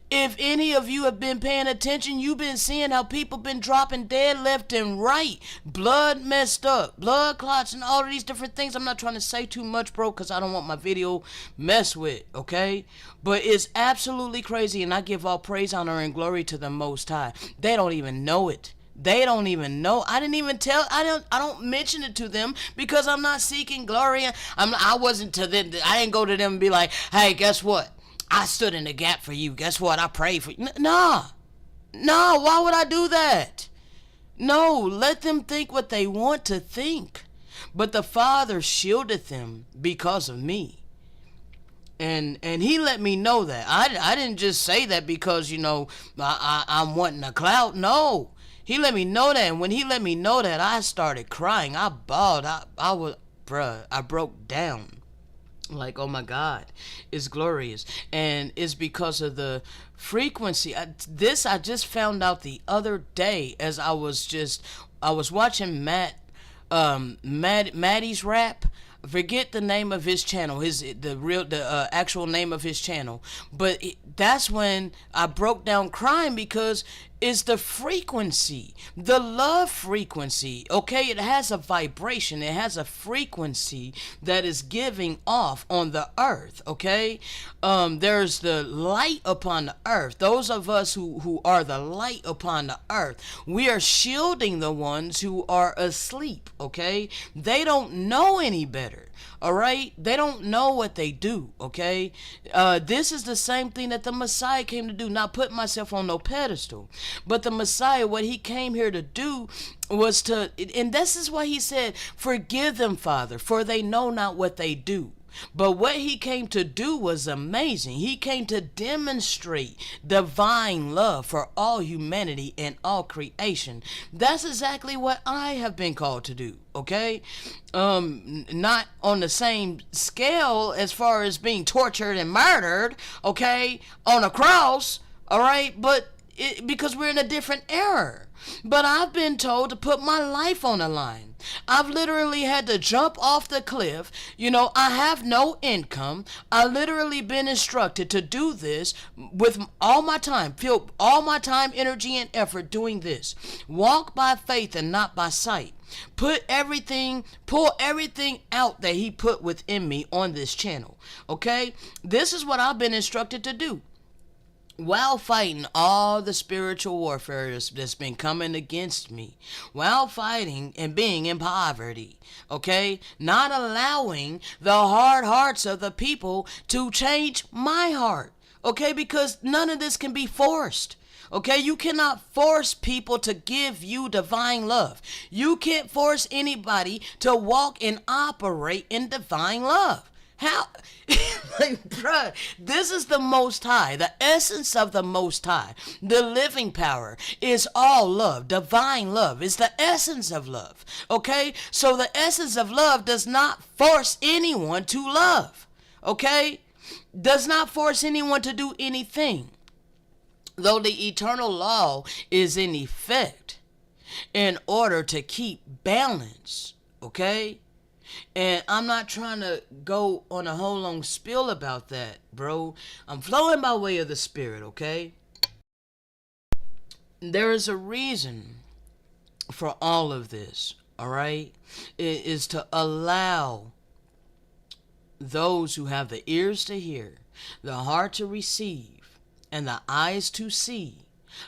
if any of you have been paying attention, you've been seeing how people been dropping dead left and right. Blood messed up, blood clots, and all of these different things. I'm not trying to say too much, bro, because I don't want my video messed with, okay? But it's absolutely crazy, and I give all praise, honor, and glory to the Most High. They don't even know it. They don't even know. I didn't even tell. I don't mention it to them because I'm not seeking glory. I wasn't to them. I didn't go to them and be like, hey, guess what? I stood in the gap for you. Guess what? I prayed for you. Nah. Why would I do that? No, let them think what they want to think. But the Father shielded them because of me. And he let me know that. I didn't just say that because, I'm wanting a clout. No. He let me know that, and when he let me know that, I started crying. I bawled. I broke down. Like, oh my God, it's glorious. And it's because of the frequency. I just found out the other day as I was watching Maddie's rap. Forget the name of his channel, the actual name of his channel. But that's when I broke down crying because it's the frequency, the love frequency. Okay, it has a vibration, it has a frequency that is giving off on the earth. Okay, there's the light upon the earth. Those of us who are the light upon the earth, we are shielding the ones who are asleep. Okay, they don't know any better. All right, they don't know what they do. Okay, this is the same thing that the Messiah came to do. Not put myself on no pedestal, but the Messiah, what he came here to do was and this is why he said, forgive them, Father, for they know not what they do. But what he came to do was amazing. He came to demonstrate divine love for all humanity and all creation. That's exactly what I have been called to do. Okay, not on the same scale as far as being tortured and murdered. Okay, on a cross. All right, but because we're in a different era. But I've been told to put my life on the line. I've literally had to jump off the cliff. I have no income. I literally been instructed to do this with all my time, feel all my time, energy, and effort doing this. Walk by faith and not by sight. Pull everything out that he put within me on this channel. Okay? This is what I've been instructed to do. While fighting all the spiritual warfare that's been coming against me, while fighting and being in poverty, okay, not allowing the hard hearts of the people to change my heart, okay, because none of this can be forced. Okay, you cannot force people to give you divine love. You can't force anybody to walk and operate in divine love. How? Like, bruh, this is the Most High, the essence of the Most High. The living power is all love. Divine love is the essence of love. Okay? So the essence of love does not force anyone to love. Okay? Does not force anyone to do anything. Though the eternal law is in effect in order to keep balance. Okay? And I'm not trying to go on a whole long spiel about that, bro. I'm flowing by way of the Spirit, okay? There is a reason for all of this, all right? It is to allow those who have the ears to hear, the heart to receive, and the eyes to see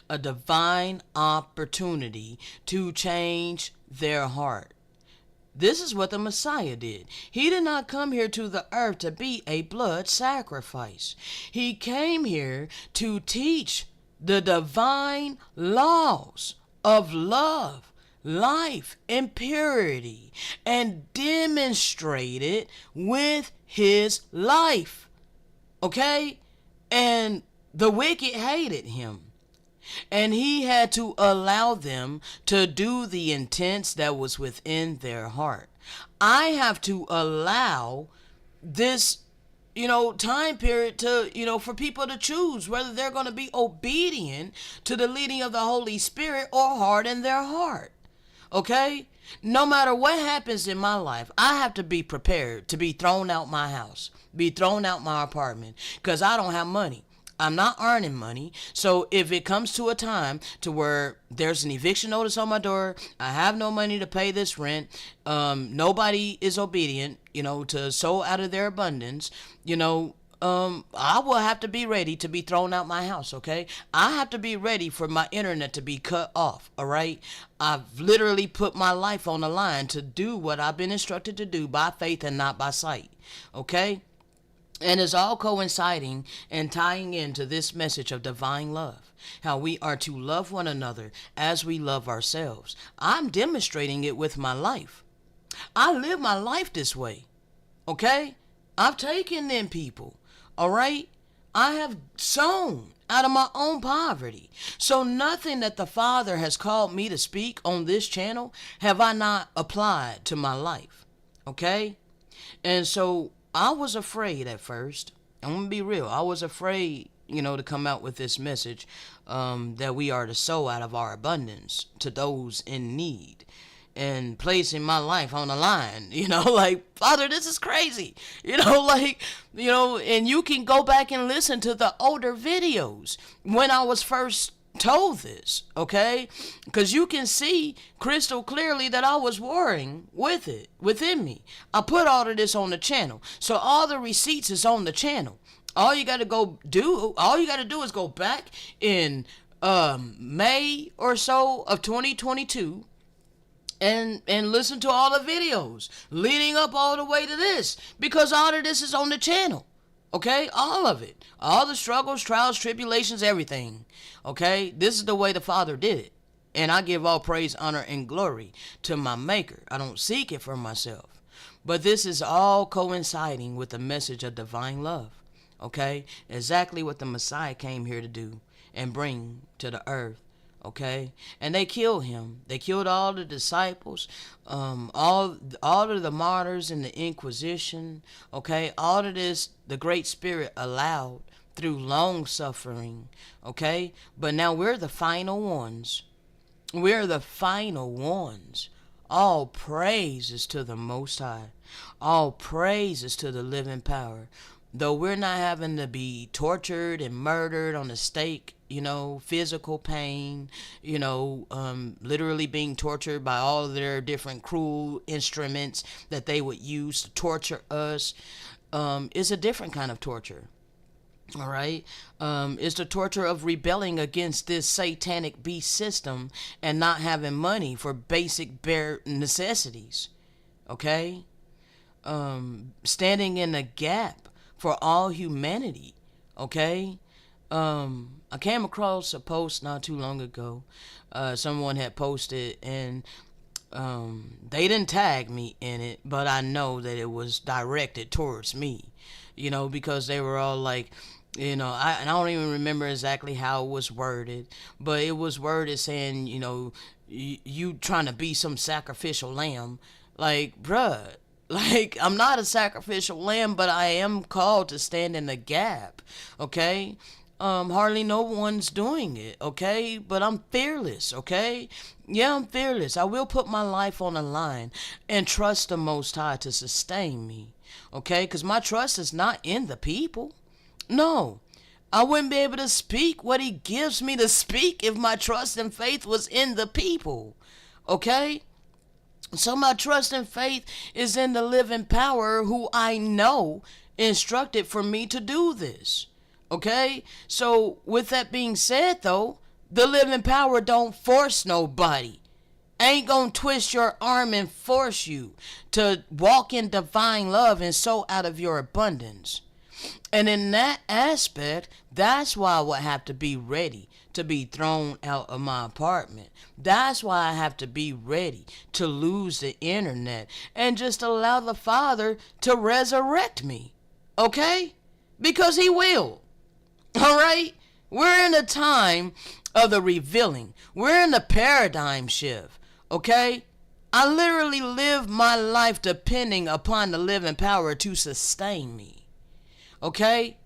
a divine opportunity to change their heart. This is what the Messiah did. He did not come here to the earth to be a blood sacrifice. He came here to teach the divine laws of love, life, and purity, and demonstrate it with his life. Okay? And the wicked hated him. And he had to allow them to do the intents that was within their heart. I have to allow this, time period to, for people to choose whether they're going to be obedient to the leading of the Holy Spirit or harden their heart. Okay? No matter what happens in my life, I have to be prepared to be thrown out my house, be thrown out my apartment, because I don't have money. I'm not earning money. So if it comes to a time to where there's an eviction notice on my door, I have no money to pay this rent, nobody is obedient, to sow out of their abundance, I will have to be ready to be thrown out my house, okay? I have to be ready for my internet to be cut off, all right? I've literally put my life on the line to do what I've been instructed to do by faith and not by sight, okay? And it's all coinciding and tying into this message of divine love. How we are to love one another as we love ourselves. I'm demonstrating it with my life. I live my life this way. Okay? I've taken in people. Alright? I have sown out of my own poverty. So nothing that the Father has called me to speak on this channel have I not applied to my life. Okay? And so I was afraid at first. I'm going to be real. I was afraid, to come out with this message that we are to sow out of our abundance to those in need. And placing my life on the line, like, Father, this is crazy, and you can go back and listen to the older videos when I was first told this, okay? Because you can see crystal clearly that I was warring with it within me. I put all of this on the channel, so all the receipts is on the channel. All you got to do is go back in May or so of 2022 and listen to all the videos leading up all the way to this, because all of this is on the channel. Okay, all of it, all the struggles, trials, tribulations, everything. Okay, this is the way the Father did it, and I give all praise, honor, and glory to my Maker. I don't seek it for myself, but this is all coinciding with the message of divine love. Okay, exactly what the Messiah came here to do and bring to the earth. Okay, and they killed him. They killed all the disciples, all of the martyrs in the Inquisition. Okay, all of this the Great Spirit allowed through long suffering. Okay, but now we're the final ones. We're the final ones. All praises to the Most High. All praises to the living power. Though we're not having to be tortured and murdered on a stake, physical pain, literally being tortured by all of their different cruel instruments that they would use to torture us, is a different kind of torture. All right. It's the torture of rebelling against this satanic beast system and not having money for basic bare necessities. Okay. Standing in the gap for all humanity. Okay. I came across a post not too long ago. Someone had posted, and they didn't tag me in it, but I know that it was directed towards me, because they were all like, I don't even remember exactly how it was worded, but it was worded saying, you trying to be some sacrificial lamb. Like, bruh, like, I'm not a sacrificial lamb, but I am called to stand in the gap, okay? Hardly no one's doing it, okay? But I'm fearless, okay? Yeah, I'm fearless. I will put my life on the line and trust the Most High to sustain me, okay? Because my trust is not in the people. No, I wouldn't be able to speak what he gives me to speak if my trust and faith was in the people, okay? So my trust and faith is in the living power who I know instructed for me to do this. Okay? So with that being said though, the living power don't force nobody. Ain't gonna twist your arm and force you to walk in divine love and sow out of your abundance. And in that aspect, that's why I would have to be ready to be thrown out of my apartment. That's why I have to be ready to lose the internet and just allow the Father to resurrect me. Okay? because he will. All right? We're in a time of the revealing. We're in the paradigm shift. Okay? I literally live my life depending upon the living power to sustain me. Okay?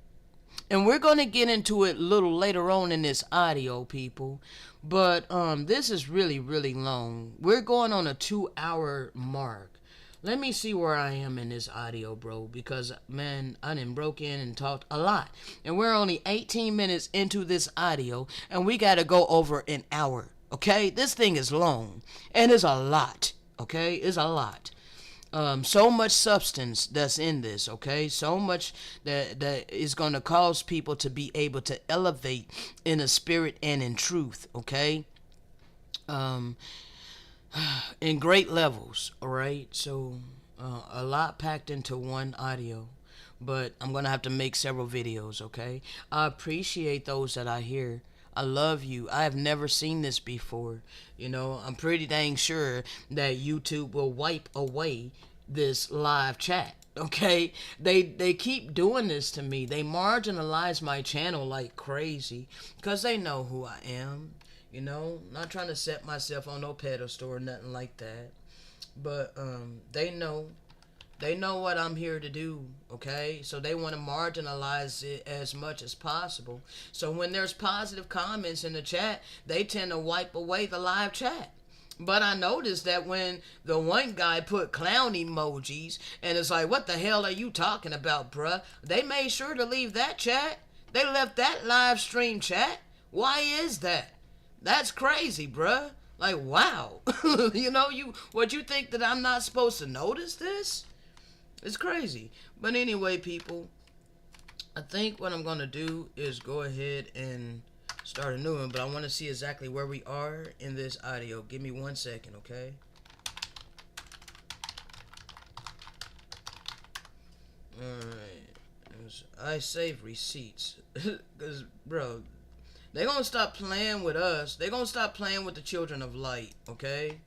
And we're going to get into it a little later on in this audio, people. But this is really, really long. We're going on a 2-hour mark. Let me see where I am in this audio, bro. Because, man, I done broke in and talked a lot. And we're only 18 minutes into this audio. And we got to go over an hour. Okay? This thing is long. And it's a lot. Okay? It's a lot. So much substance that's in this, okay? So much that is going to cause people to be able to elevate in the spirit and in truth, okay? In great levels, all right? So, a lot packed into one audio, but I'm going to have to make several videos, okay? I appreciate those that I hear. I love you. I have never seen this before. You know, I'm pretty dang sure that YouTube will wipe away this live chat. Okay? They keep doing this to me. They marginalize my channel like crazy because they know who I am. You know, not trying to set myself on no pedestal or nothing like that. But they know what I'm here to do, okay? So they want to marginalize it as much as possible. So when there's positive comments in the chat, they tend to wipe away the live chat. But I noticed that when the one guy put clown emojis, and it's like, what the hell are you talking about, bruh? They made sure to leave that chat. They left that live stream chat. Why is that? That's crazy, bruh. Like, wow. You know, what you think that I'm not supposed to notice this? It's crazy. But anyway, people, I think what I'm going to do is go ahead and start a new one. But I want to see exactly where we are in this audio. Give me 1 second, okay? Alright. I save receipts. Because, bro, they're going to stop playing with us. They're going to stop playing with the children of light, okay?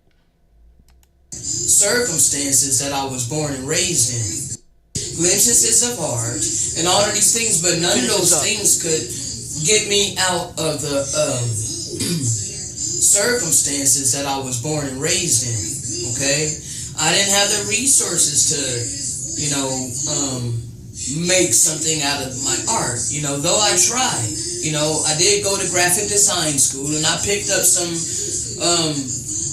Circumstances that I was born and raised in, glimpses of art, and all of these things, but none of those things could get me out of the circumstances that I was born and raised in, okay? I didn't have the resources to, make something out of my art, though I tried. I did go to graphic design school, and I picked up some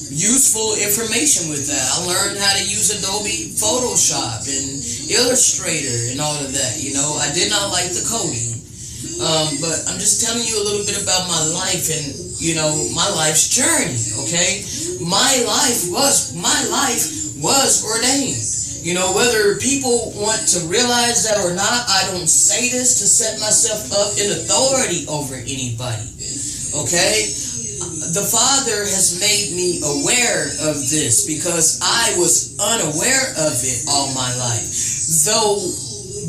useful information with that. I learned how to use Adobe Photoshop and Illustrator and all of that. I did not like the coding, but I'm just telling you a little bit about my life and my life's journey. Okay, my life was ordained. Whether people want to realize that or not, I don't say this to set myself up in authority over anybody. Okay. The Father has made me aware of this because I was unaware of it all my life. Though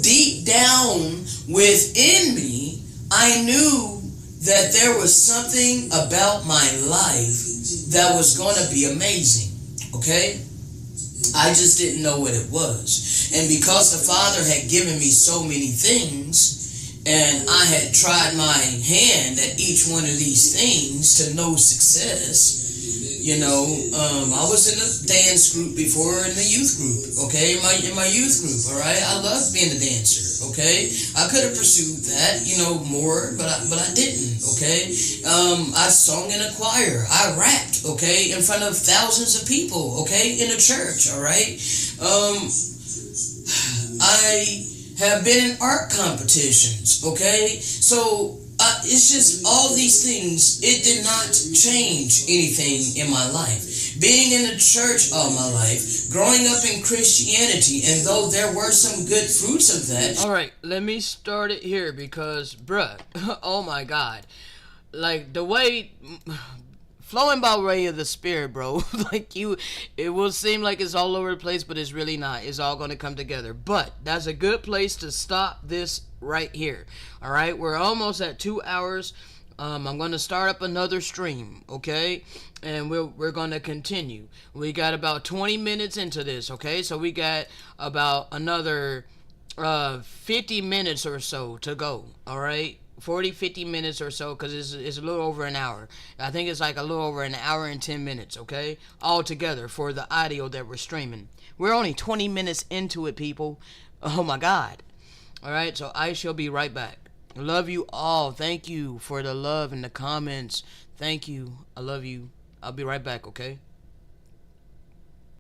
deep down within me, I knew that there was something about my life that was going to be amazing. Okay? I just didn't know what it was. And because the Father had given me so many things, and I had tried my hand at each one of these things to no success. I was in a dance group before, in the youth group, okay? In my youth group, all right? I loved being a dancer, okay? I could have pursued that, more, but I didn't, okay? I sung in a choir. I rapped, okay, in front of thousands of people, okay, in a church, all right? I have been in art competitions, okay? So, it's just all these things, it did not change anything in my life. Being in the church all my life, growing up in Christianity, and though there were some good fruits of that. Alright, let me start it here because, bruh, oh my God. Like, the way... flowing by way of the spirit, bro. It will seem like it's all over the place, but it's really not. It's all going to come together. But that's a good place to stop this right here. All right, we're almost at 2 hours. I'm going to start up another stream, okay? And we're going to continue. We got about 20 minutes into this, okay? So we got about another 50 minutes or so to go. All right, 40, 50 minutes or so, because it's a little over an hour. I think it's like a little over an hour and 10 minutes, okay, all together for the audio that we're streaming. We're only 20 minutes into it, people. Oh my God. All right, so I shall be right back. Love you all. Thank you for the love and the comments. Thank you. I love you. I'll be right back, okay?